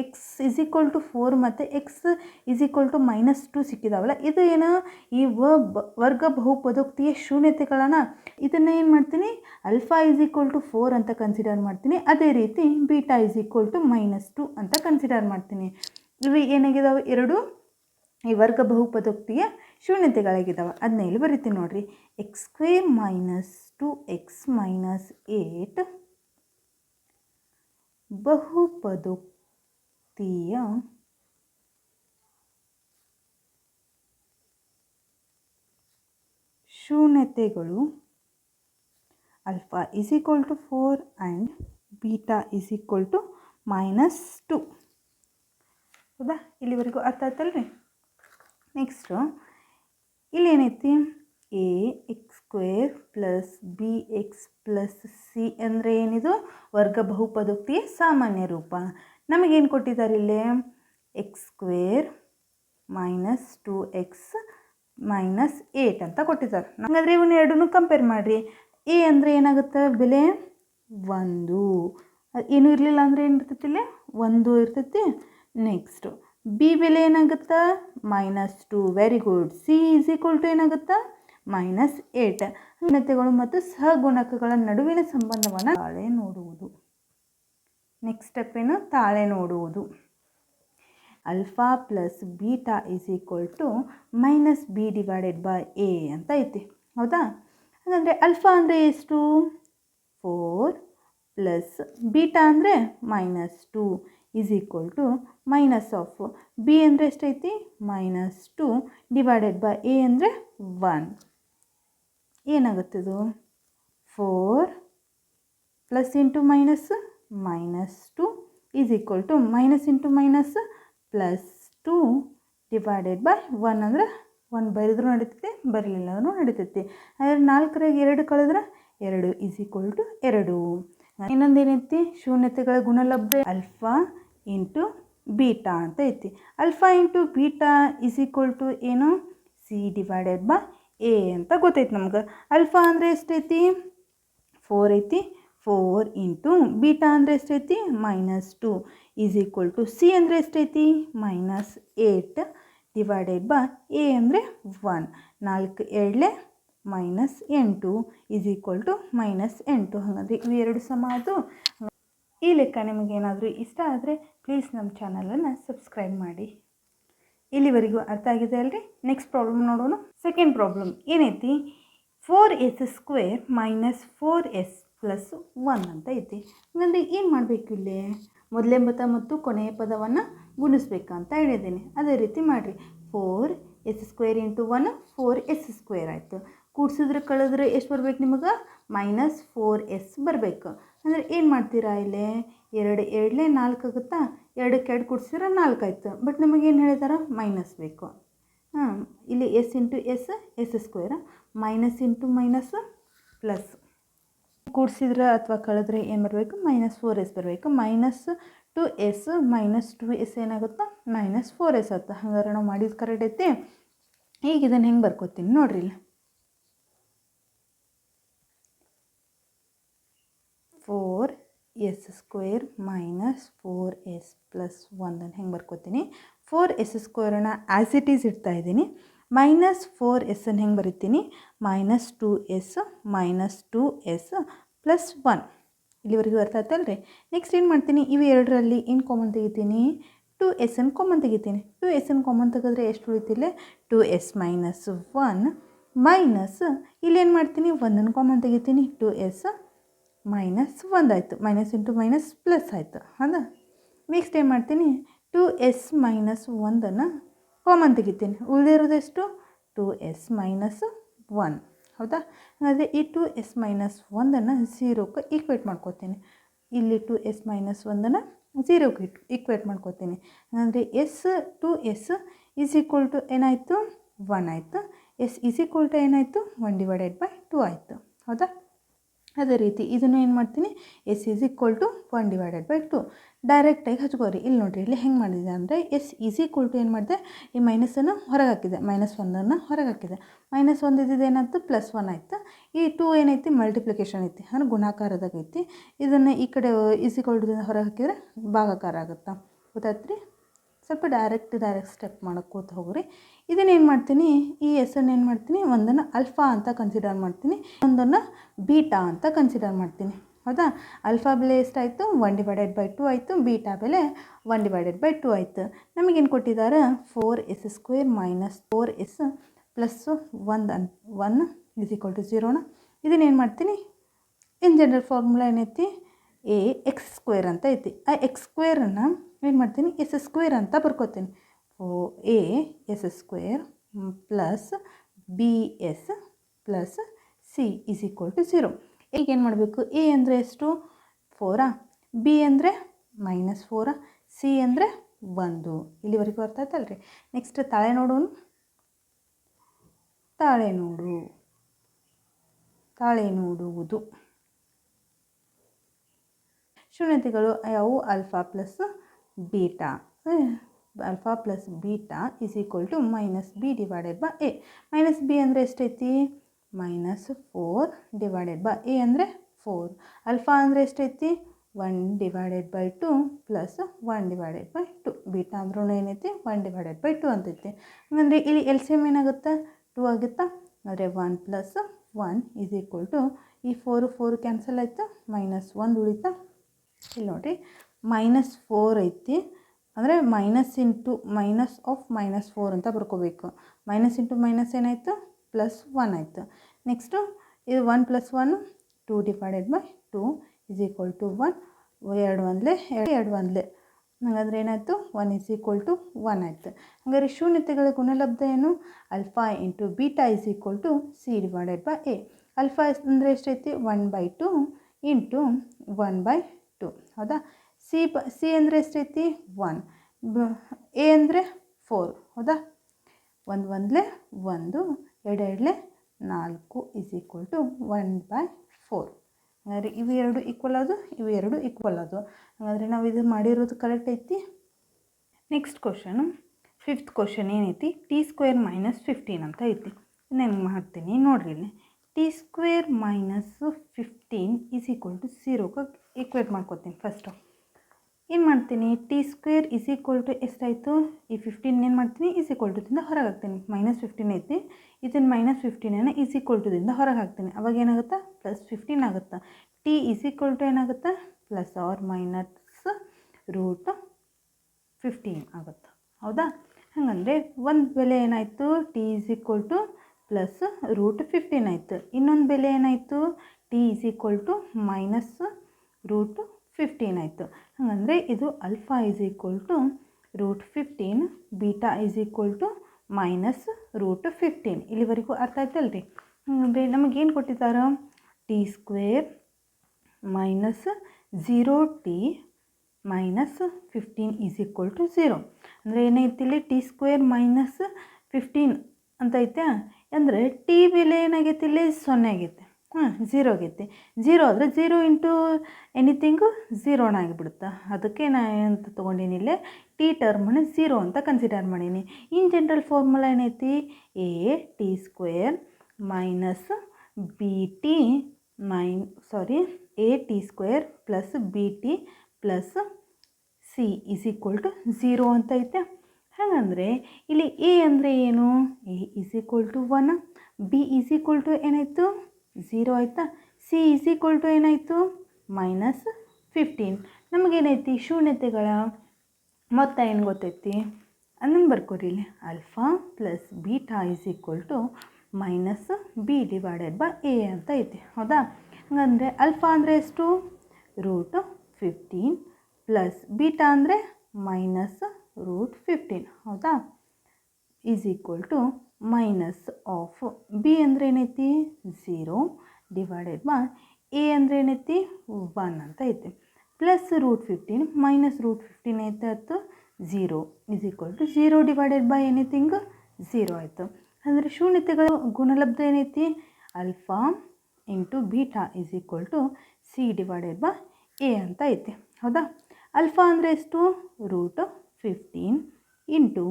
x = 4 ಮತ್ತು x -2 ಸಿಕ್ಕಿದಾವಲ್ಲ, ಇದು ಏನು, ಈ ವರ್ಗ ಬಹುಪದೋಕ್ತಿಯ ಶೂನ್ಯತೆಗಳನ್ನ. ಇದನ್ನು ಏನು ಮಾಡ್ತೀನಿ, α = 4 ಅಂತ ಕನ್ಸಿಡರ್ ಮಾಡ್ತೀನಿ. ಅದೇ ರೀತಿ β = -2 ಅಂತ ಕನ್ಸಿಡರ್ ಮಾಡ್ತೀನಿ. ಇವು ಏನಾಗಿದ್ದಾವೆ, ಎರಡು ಈ ವರ್ಗ ಬಹುಪದೋಕ್ತಿಯ ಶೂನ್ಯತೆಗಳಾಗಿದ್ದಾವೆ. ಅದನ್ನ ಇಲ್ಲಿ ಬರೀತೀನಿ ನೋಡಿರಿ. x² - 2x - 8 ಬಹುಪದೋಕ್ತಿಯ ಶೂನ್ಯತೆಗಳು α = 4 ಆ್ಯಂಡ್ β = -2, ಹೌದಾ? ಇಲ್ಲಿವರೆಗೂ ಅರ್ಥ ಆಯ್ತಲ್ರಿ? ನೆಕ್ಸ್ಟು ಇಲ್ಲೇನೈತಿ, ax² + bx + c ಅಂದರೆ ಏನಿದು? ವರ್ಗ ಬಹುಪದೋಕ್ತಿಯ ಸಾಮಾನ್ಯ ರೂಪ. ನಮಗೇನು ಕೊಟ್ಟಿದ್ದಾರೆ ಇಲ್ಲಿ? x² - 2x - 8 ಅಂತ ಕೊಟ್ಟಿದ್ದಾರೆ. ಹಾಗಾದರೆ ಇವನ್ನ ಎರಡನ್ನೂ ಕಂಪೇರ್ ಮಾಡಿರಿ. ಎ ಅಂದರೆ ಏನಾಗುತ್ತೆ, ಬೆಲೆ 1. ಏನು ಇರಲಿಲ್ಲ ಅಂದರೆ ಏನಿರ್ತೈತಿ, ಇಲ್ಲಿ 1 ಇರ್ತೈತಿ. ನೆಕ್ಸ್ಟು ಬಿ ಬೆಲೆ ಏನಾಗುತ್ತಾ, -2. Very good. ಸಿ = ಏನಾಗುತ್ತಾ, -8. ಶೂನ್ಯತೆಗಳು ಮತ್ತು ಸಹಗುಣಕಗಳ ನಡುವಿನ ಸಂಬಂಧವನ್ನು ತಾಳೆ ನೋಡುವುದು. ನೆಕ್ಸ್ಟ್ ಸ್ಟೆಪ್ ಏನು, ತಾಳೆ ನೋಡುವುದು. α + β = -b/a ಅಂತ ಐತಿ, ಹೌದಾ? ಹಾಗಂದರೆ ಅಲ್ಫಾ ಅಂದರೆ ಎಷ್ಟು? 4 ಪ್ಲಸ್ ಬೀಟಾ ಅಂದರೆ -2 -of ಬಿ ಅಂದರೆ ಎಷ್ಟೈತಿ? -2 / a ಅಂದರೆ 1. ಏನಾಗುತ್ತದು? 4 ಪ್ಲಸ್ ಇಂಟು ಮೈನಸ್ -2 -(-) +2 / 1 ಅಂದರೆ 1 ಬರೆದ್ರೂ ನಡೀತೈತಿ, ಬರಲಿಲ್ಲ ಅಂದ್ರೂ ನಡೀತೈತಿ. ಆದರೆ 4ರಾಗ 2 ಕಳೆದ್ರೆ 2 = 2. ಇನ್ನೊಂದೇನೈತಿ? ಶೂನ್ಯತೆಗಳ ಗುಣಲಬ್ಧ ಅಲ್ಫಾ ಇಂಟು ಬೀಟಾ ಅಂತ ಐತಿ. ಅಲ್ಫಾ ಇಂಟು ಬೀಟಾ = ಏನು? c C divided by A ಅಂತ ಗೊತ್ತೈತೆ ನಮ್ಗೆ. ಅಲ್ಫಾ ಅಂದರೆ ಎಷ್ಟೈತಿ 4 ಐತಿ. 4 ಇಂಟು ಬೀಟಾ ಅಂದರೆ ಎಷ್ಟೈತಿ -2 ಈಸ್ ಈಕ್ವಲ್ ಟು ಸಿ ಅಂದರೆ ಎಷ್ಟೈತಿ -8 ಡಿವೈಡೆಡ್ ಬೈ ಎ ಅಂದರೆ 1. 4 2 -8 ಈಸ್ ಈಕ್ವಲ್ ಟು -8. ಹಾಗಾದರೆ ಇವೆರಡು ಸಮ ಅದು. ಈ ಲೆಕ್ಕ ನಿಮಗೇನಾದರೂ ಇಷ್ಟ ಆದರೆ ಪ್ಲೀಸ್ ನಮ್ಮ ಚಾನಲನ್ನು ಸಬ್ಸ್ಕ್ರೈಬ್ ಮಾಡಿ. ಇಲ್ಲಿವರೆಗೂ ಅರ್ಥ ಆಗಿದೆ ಅಲ್ರಿ? ನೆಕ್ಸ್ಟ್ ಪ್ರಾಬ್ಲಮ್ ನೋಡೋಣ. ಸೆಕೆಂಡ್ ಪ್ರಾಬ್ಲಮ್ ಏನೈತಿ 4s² - 4s + 1 ಅಂತ ಐತಿ. ಹಾಗಂದ್ರೆ ಏನು ಮಾಡಬೇಕು? ಇಲ್ಲಿ ಮೊದಲೇ ಪದ ಮತ್ತು ಕೊನೆಯ ಪದವನ್ನು ಗುಣಿಸ್ಬೇಕಂತ ಹೇಳಿದ್ದೀನಿ. ಅದೇ ರೀತಿ ಮಾಡಿರಿ. 4s² × 1 4s² ಆಯಿತು. ಕೂಡಿಸಿದ್ರೆ ಕಳೆದ್ರೆ ಎಷ್ಟು ಬರ್ಬೇಕು ನಿಮಗೆ -4s ಬರಬೇಕು. ಅಂದರೆ ಏನು ಮಾಡ್ತೀರಾ? ಇಲ್ಲಿ 2 2 4 ಆಗುತ್ತಾ? 2 2 ಕೂಡಿಸಿದ್ರೆ 4 ಆಯಿತು. ಬಟ್ ನಿಮಗೇನು ಹೇಳಿದಾರ ಮೈನಸ್ ಬೇಕು. ಇಲ್ಲಿ s × s s² minus into minus plus. ಕೂಡಿಸಿದ್ರೆ ಅಥವಾ ಕಳೆದ್ರೆ ಏನು ಬರಬೇಕು -4s ಬರಬೇಕು. -2s -2s ಏನಾಗುತ್ತಾ -4s ಆಗುತ್ತೆ. ಹಾಗಾದ್ರೆ ನಾವು ಮಾಡಿದ್ದು ಕರೆಕ್ಟ್ ಐತಿ. ಈಗ ಇದನ್ನು ಹೆಂಗೆ ಬರ್ಕೋತೀನಿ ನೋಡ್ರಿ. ಇಲ್ಲಿ 4s² - 4s + 1 ಹೆಂಗೆ ಬರ್ಕೋತೀನಿ? 4s² ಆ್ಯಸ್ ಇಟ್ ಈಸ್ ಇಡ್ತಾ ಇದ್ದೀನಿ. -4s ಹೆಂಗೆ ಬರಿತೀನಿ? -2s -2s + 1. ಇಲ್ಲಿವರೆಗೂ ಅರ್ಥ ಆಯ್ತಲ್ರಿ? ನೆಕ್ಸ್ಟ್ ಏನು ಮಾಡ್ತೀನಿ? ಇವು ಎರಡರಲ್ಲಿ ಏನು ಕಾಮನ್ ತೆಗಿತೀನಿ? 2s ಕಾಮನ್ ತೆಗಿತೀನಿ. 2s ಕಾಮನ್ ತೆಗೆದ್ರೆ ಎಷ್ಟು ಉಳಿತಿಲ್ಲ? 2s - 1 ಮೈನಸ್ ಇಲ್ಲೇನು ಮಾಡ್ತೀನಿ? 1 ಕಾಮನ್ ತೆಗಿತೀನಿ. 2s - 1 ಆಯಿತು. ಮೈನಸ್ ಇಂಟು ಮೈನಸ್ ಪ್ಲಸ್ ಆಯಿತು. ಹೌದಾ? ನೆಕ್ಸ್ಟ್ ಏನು ಮಾಡ್ತೀನಿ? 2s - 1 ಕಾಮನ್ ತೆಗಿತೀನಿ. ಉಳಿದಿರೋದೆಷ್ಟು? 2s - 1. ಹೌದಾ? ಹಾಗಾದರೆ ಈ 2s - 1 0ಕ್ಕೆ ಈಕ್ವೇಟ್ ಮಾಡ್ಕೋತೀನಿ. ಇಲ್ಲಿ 2s - 1 0ಕ್ಕೆ ಈಕ್ವೇಟ್ ಮಾಡ್ಕೋತೀನಿ. ಹಾಗಾದರೆ 2s ಈಸ್ ಈಕ್ವಲ್ ಟು ಏನಾಯಿತು? 1 ಆಯಿತು. s ಈಸ್ ಈಕ್ವಲ್ ಟು ಏನಾಯಿತು? 1/2 ಆಯಿತು. ಹೌದಾ? ಅದೇ ರೀತಿ ಇದನ್ನು ಏನು ಮಾಡ್ತೀನಿ? s ಈಸ್ ಈಕ್ವಲ್ ಟು 1/2 ಡೈರೆಕ್ಟಾಗಿ ಹಚ್ಕೋರಿ. ಇಲ್ಲಿ ನೋಡಿರಿ, ಇಲ್ಲಿ ಹೆಂಗೆ ಮಾಡಿದೆ ಅಂದರೆ s ಈಸ್ ಈಕ್ವಲ್ ಟು ಏನು ಮಾಡಿದೆ? ಈ ಮೈನಸನ್ನು ಹೊರಗೆ ಹಾಕಿದೆ. -1 ಹೊರಗೆ ಹಾಕಿದೆ. -1 ಇದ್ದಿದ್ದು ಏನಾಯ್ತು? +1 ಆಯಿತು. ಈ 2 ಏನೈತಿ? ಮಲ್ಟಿಪ್ಲಿಕೇಶನ್ ಐತಿ, ಅಂದ್ರೆ ಗುಣಾಕಾರದಾಗ ಐತಿ. ಇದನ್ನು ಈ ಕಡೆ ಈಸ್ ಈಕ್ವಲ್ ಟು ಹೊರಗೆ ಹಾಕಿದರೆ ಭಾಗಾಕಾರ ಆಗುತ್ತಾ? ಗೊತ್ತಾಯ್ತು ರೀ? ಸ್ವಲ್ಪ ಡೈರೆಕ್ಟ್ ಸ್ಟೆಪ್ ಮಾಡೋಕ್ಕೋತ ಹೋಗ್ರಿ. ಇದನ್ನೇನು ಮಾಡ್ತೀನಿ? ಈ ಎಸ್ಸನ್ನು ಏನು ಮಾಡ್ತೀನಿ? ಒಂದನ್ನು ಆಲ್ಫಾ ಅಂತ ಕನ್ಸಿಡರ್ ಮಾಡ್ತೀನಿ, ಒಂದನ್ನು ಬೀಟಾ ಅಂತ ಕನ್ಸಿಡರ್ ಮಾಡ್ತೀನಿ. ಹೌದಾ? ಆಲ್ಫಾ ಬೆಲೆ ಎಷ್ಟಾಯಿತು? 1/2 ಆಯಿತು. ಬೀಟಾ ಬೆಲೆ 1/2 ಆಯಿತು. ನಮಗೇನು ಕೊಟ್ಟಿದ್ದಾರೆ? 4s² - 4s + 1 is equal to 0ನ. ಇದನ್ನೇನು ಮಾಡ್ತೀನಿ? ಇನ್ ಜನರಲ್ ಫಾರ್ಮುಲಾ ಏನೈತಿ? ax² ಅಂತ ಐತಿ. ಆ x² ಏನು ಮಾಡ್ತೀನಿ? s² ಅಂತ ಬರ್ಕೋತೀನಿ. as² + bs + c is equal to 0. ಈಗ ಏನು ಮಾಡಬೇಕು? a ಅಂದರೆ ಎಷ್ಟು? 4. b ಅಂದರೆ -4. c ಅಂದರೆ 1. ಇಲ್ಲಿವರೆಗೂ ಅರ್ಥ ಆಯ್ತಲ್ರಿ? ನೆಕ್ಸ್ಟ್ ತಾಳೆ ನೋಡೋಣ. ತಾಳೆ ನೋಡುವುದು. ಶೂನ್ಯತೆಗಳು ಯಾವುವು? Alpha plus beta. Alpha plus beta is equal to -b/a. -b ಅಂದರೆ ಎಷ್ಟೈತಿ? -4 ಡಿವೈಡೆಡ್ ಬೈ a ಅಂದರೆ 4. ಆಲ್ಫಾ ಅಂದರೆ ಎಷ್ಟೈತಿ? 1/2 + 1/2. ಬೀಟಾ ಅಂದ್ರೂ ಏನೈತಿ? 1/2 ಅಂತೈತಿ. ಹಾಗಂದರೆ ಇಲ್ಲಿ LCM ಏನಾಗುತ್ತೆ? 2 ಆಗುತ್ತಾ? ಅಂದರೆ 1 + 1 ಈಸ್ ಈಕ್ವಲ್ ಟು ಈ 4 ಕ್ಯಾನ್ಸಲ್ ಆಯಿತು, -1 ಉಳಿತಾ? ಇಲ್ಲಿ ನೋಡಿರಿ, -4 ಐತಿ, ಅಂದರೆ ಮೈನಸ್ ಇಂಟು ಮೈನಸ್ ಆಫ್ -4 ಅಂತ ಬರ್ಕೋಬೇಕು. ಮೈನಸ್ ಇಂಟು ಮೈನಸ್ ಏನಾಯಿತು? +1 ಆಯಿತು. ನೆಕ್ಸ್ಟು ಇದು 1 + 1 2/2 ಈಸ್ ಈಕ್ವಲ್ ಟು 1. 2 1 2 1. ಹಾಗಾದರೆ ಏನಾಯಿತು? 1 ಈಸ್ ಈಕ್ವಲ್ ಟು 1 ಆಯಿತು. ಹಾಗಾದರೆ ಶೂನ್ಯತೆಗಳ ಗುಣಲಬ್ಧ ಏನು? Alpha into beta is equal to c/a. ಆಲ್ಫಾ ಅಂದರೆ ಎಷ್ಟೈತಿ? 1/2 ಇಂಟು 1/2. ಹೌದಾ? ಸಿ ಅಂದರೆ ಎಷ್ಟೈತಿ? 1. ಎ ಅಂದರೆ 4. ಹೌದಾ? 1 1 1 2 4 ಈಸ್ ಈಕ್ವಲ್ ಟು 1/4. ಹಾಗಾದರೆ ಇವು ಎರಡು ಈಕ್ವಲ್ ಅದು, ಇವು ಎರಡು ಈಕ್ವಲ್ ಅದು. ಹಾಗಾದರೆ ನಾವು ಇದು ಮಾಡಿರೋದು ಕರೆಕ್ಟ್ ಐತಿ. ನೆಕ್ಸ್ಟ್ ಕ್ವಶನು, ಫಿಫ್ತ್ ಕ್ವಶನ್ ಏನೈತಿ ಟಿ ಸ್ಕ್ವೇರ್ ಮೈನಸ್ 15 ಅಂತ ಐತಿ. ನಾನು ಮಾಡ್ತೀನಿ ನೋಡ್ರಿ ಇಲ್ಲಿ. T square minus 15 is equal to 0ಗೆ ಈಕ್ವೇಟ್ ಮಾಡ್ಕೋತೀನಿ. ಫಸ್ಟು ಏನು ಮಾಡ್ತೀನಿ, t square is equal to ಎಷ್ಟಾಯಿತು, ಈ 15 ಏನು ಮಾಡ್ತೀನಿ ಈಸ್ ಈಕ್ವಲ್ ಟು ದಿಂದ ಹೊರಗೆ ಹಾಕ್ತೀನಿ. -15 ಐತಿ, ಇದನ್ನು -15 ಈಸ್ ಈಕ್ವಲ್ ಟು ದಿಂದ ಹೊರಗೆ ಹಾಕ್ತೀನಿ. ಅವಾಗ ಏನಾಗುತ್ತಾ +15 ಆಗುತ್ತಾ. ಟಿ ಈಸ್ ಈಕ್ವಲ್ ಟು ಏನಾಗುತ್ತಾ +or -√15 ಆಗುತ್ತೆ. ಹೌದಾ? ಹಾಗಂದರೆ ಒಂದು ಬೆಲೆ ಏನಾಯಿತು, ಟಿ ಈಸ್ ಈಕ್ವಲ್ ಟು +√15 ಆಯಿತು. ಇನ್ನೊಂದು ಬೆಲೆ ಏನಾಯಿತು, ಟಿ ಈಸ್ ಈಕ್ವಲ್ ಟು -√15 ಆಯಿತು. ಹಾಗಂದರೆ ಇದು alpha is equal to √15, beta is equal to -√15. ಇಲ್ಲಿವರೆಗೂ ಅರ್ಥ ಆಯ್ತಲ್ರಿ? ಹಾಗಂದರೆ ನಮಗೇನು ಕೊಟ್ಟಿದ್ದಾರೆ, t square minus 0t -15 is equal to 0. ಅಂದರೆ ಏನೈತಿ ಇಲ್ಲಿ, ಟಿ ಸ್ಕ್ವೇರ್ -15 ಅಂತ ಐತೆ. ಅಂದರೆ ಟಿ ಬೆಲೆ ಏನಾಗೈತಿ ಇಲ್ಲಿ 0 ಆಗೈತೆ. 0 ಆಗೈತಿ. 0 ಆದರೆ 0 ಇಂಟು ಎನಿಥಿಂಗು 0 ಆಗಿಬಿಡುತ್ತೆ. ಅದಕ್ಕೆ ನಾನು ಏನಂತ ತೊಗೊಂಡೀನಿ ಇಲ್ಲಿ, ಟಿ ಟರ್ಮನ್ನು 0 ಅಂತ ಕನ್ಸಿಡರ್ ಮಾಡೀನಿ. ಇನ್ ಜನರಲ್ ಫಾರ್ಮುಲಾ ಏನೈತಿ, a t square minus b t a t square plus b t plus C is equal to 0 ಅಂತ ಐತೆ. ಹಾಗಂದರೆ ಇಲ್ಲಿ ಎ ಅಂದರೆ ಏನು, a is equal to 1, b is equal to ಏನಾಯಿತು 0 ಆಯಿತಾ, ಸಿ ಈಸ್ ಈಕ್ವಲ್ ಟು ಏನಾಯಿತು -15. ನಮಗೇನೈತಿ, ಶೂನ್ಯತೆಗಳ ಮೊತ್ತ ಏನು ಗೊತ್ತೈತಿ, ಅದನ್ನು ಬರ್ಕೋರಿ ಇಲ್ಲಿ. Alpha plus beta is equal to -b divided by A ಅಂತ ಐತಿ. ಹೌದಾ? ಹಾಗಂದರೆ ಆಲ್ಫಾ ಅಂದರೆ ಎಷ್ಟು, √15 ಪ್ಲಸ್ ಬೀಟಾ ಅಂದರೆ -√15. ಹೌದಾ? Is equal to minus of b ಅಂದರೆ ಏನೈತಿ 0 ಡಿವೈಡೆಡ್ ಬೈ ಎ ಅಂದರೆ ಏನೈತಿ 1 ಅಂತ ಐತಿ. ಪ್ಲಸ್ √15 -√15 ಐತೆ 0 is equal to 0 divided by anything 0 ಆಯಿತು. ಅಂದರೆ ಶೂನ್ಯತೆಗಳ ಗುಣಲಬ್ಧ ಏನೈತಿ, alpha into beta is equal to C divided by A ಅಂತ ಐತಿ. ಹೌದಾ? ಆಲ್ಫಾ ಅಂದರೆ ಎಷ್ಟು, √15 ಇಂಟು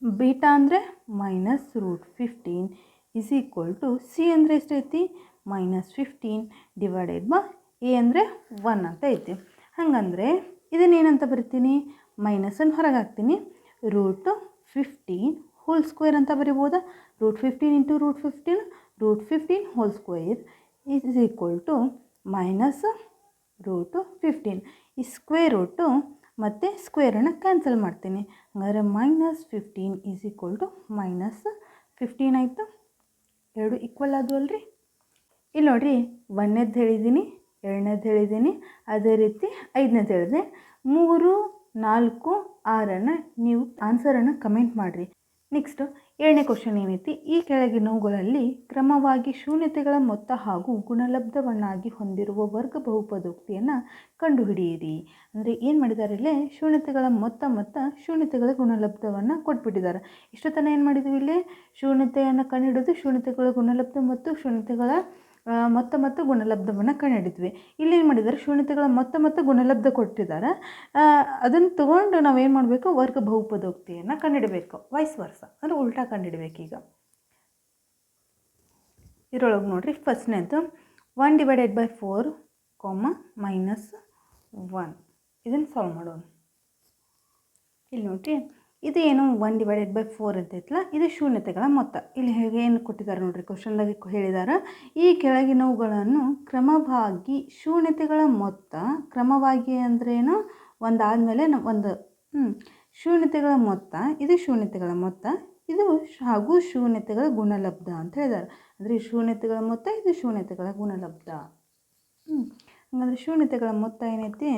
ಬೀಟಾ ಅಂದರೆ -√15 ಈಸ್ ಈಕ್ವಲ್ ಟು ಸಿ ಅಂದರೆ ಎಷ್ಟೈತಿ -15 ಡಿವೈಡೆಡ್ ಬೈ ಎ ಅಂದರೆ 1 ಅಂತ ಐತಿ. ಹಾಗಂದರೆ ಇದನ್ನೇನಂತ ಬರಿತೀನಿ, ಮೈನಸನ್ನು ಹೊರಗೆ ಹಾಕ್ತೀನಿ, √15 ಹೋಲ್ ಸ್ಕ್ವೇರ್ ಅಂತ ಬರಿಬೋದಾ. √15 into √15 whole square is equal to -√15. ಈ ಸ್ಕ್ವೇರ್ ರೂಟು ಮತ್ತು ಸ್ಕ್ವೇರನ್ನು ಕ್ಯಾನ್ಸಲ್ ಮಾಡ್ತೀನಿ. ಹಾಗಾದರೆ -15 ಈಸ್ ಈಕ್ವಲ್ ಟು -15 ಆಯಿತು. ಎರಡು ಈಕ್ವಲ್ ಆದವು ಅಲ್ರಿ. ಇಲ್ಲಿ ನೋಡಿರಿ, 1ನೇದು ಹೇಳಿದ್ದೀನಿ, 2ನೇದು ಹೇಳಿದ್ದೀನಿ, ಅದೇ ರೀತಿ 5ನೇದು ಹೇಳಿದೆ. 3, 4, 6 ನೀವು ಆನ್ಸರನ್ನು ಕಮೆಂಟ್ ಮಾಡಿರಿ. ನೆಕ್ಸ್ಟು 7ನೇ ಕ್ವಶನ್ ಏನೈತಿ, ಈ ಕೆಳಗಿನವುಗಳಲ್ಲಿ ಕ್ರಮವಾಗಿ ಶೂನ್ಯತೆಗಳ ಮೊತ್ತ ಹಾಗೂ ಗುಣಲಬ್ಧವನ್ನಾಗಿ ಹೊಂದಿರುವ ವರ್ಗ ಬಹುಪದೋಕ್ತಿಯನ್ನು ಕಂಡುಹಿಡಿಯಿರಿ. ಅಂದರೆ ಏನು ಮಾಡಿದ್ದಾರೆ ಇಲ್ಲಿ, ಶೂನ್ಯತೆಗಳ ಮೊತ್ತ ಮತ್ತು ಶೂನ್ಯತೆಗಳ ಗುಣಲಬ್ಧವನ್ನು ಕೊಟ್ಬಿಟ್ಟಿದ್ದಾರೆ. ಇಷ್ಟೊತ್ತನ ಏನು ಮಾಡಿದ್ವಿ ಇಲ್ಲಿ, ಶೂನ್ಯತೆಯನ್ನು ಕಂಡುಹಿಡಿದು ಶೂನ್ಯತೆಗಳ ಗುಣಲಬ್ಧ ಮತ್ತು ಶೂನ್ಯತೆಗಳ ಮೊತ್ತ ಮತ್ತು ಗುಣಲಬ್ಧವನ್ನು ಕಂಡುಹಿಡಿದ್ವಿ. ಇಲ್ಲೇನು ಮಾಡಿದ್ದಾರೆ, ಶೂನ್ಯತೆಗಳ ಮೊತ್ತ ಮತ್ತು ಗುಣಲಬ್ಧ ಕೊಟ್ಟಿದ್ದಾರೆ. ಅದನ್ನು ತೊಗೊಂಡು ನಾವೇನು ಮಾಡಬೇಕು, ವರ್ಗ ಬಹುಪದೋಕ್ತಿಯನ್ನು ಕಂಡುಹಿಡಬೇಕು. ವೈಸ್ ವರ್ಸ ಅಂದರೆ ಉಲ್ಟಾ ಕಂಡುಹಿಡಬೇಕು. ಈಗ ಇದರೊಳಗೆ ನೋಡಿರಿ, ಫಸ್ಟ್ನೇದು 1 ಡಿವೈಡೆಡ್ ಬೈ 4, -1. ಇದನ್ನು ಸಾಲ್ವ್ ಮಾಡೋಣ. ಇಲ್ಲಿ ನೋಡಿರಿ, ಇದು ಏನು 1 ಡಿವೈಡೆಡ್ ಬೈ 4 ಅಂತೈತಲ್ಲ, ಇದು ಶೂನ್ಯತೆಗಳ ಮೊತ್ತ. ಇಲ್ಲಿ ಹೇಗೆ ಏನು ಕೊಟ್ಟಿದ್ದಾರೆ ನೋಡಿರಿ, ಕ್ವಶನ್ದಾಗೆ ಹೇಳಿದ್ದಾರೆ, ಈ ಕೆಳಗಿನವುಗಳನ್ನು ಕ್ರಮವಾಗಿ ಶೂನ್ಯತೆಗಳ ಮೊತ್ತ, ಕ್ರಮವಾಗಿ ಅಂದ್ರೇನು, ಒಂದಾದಮೇಲೆ ಒಂದು ಶೂನ್ಯತೆಗಳ ಮೊತ್ತ, ಇದು ಶೂನ್ಯತೆಗಳ ಮೊತ್ತ, ಇದು ಹಾಗೂ ಶೂನ್ಯತೆಗಳ ಗುಣಲಬ್ಧ ಅಂತ ಹೇಳಿದ್ದಾರೆ. ಅಂದರೆ ಶೂನ್ಯತೆಗಳ ಮೊತ್ತ, ಇದು ಶೂನ್ಯತೆಗಳ ಗುಣಲಬ್ಧ. ಹಾಗಾದರೆ ಶೂನ್ಯತೆಗಳ ಮೊತ್ತ ಏನೈತಿ,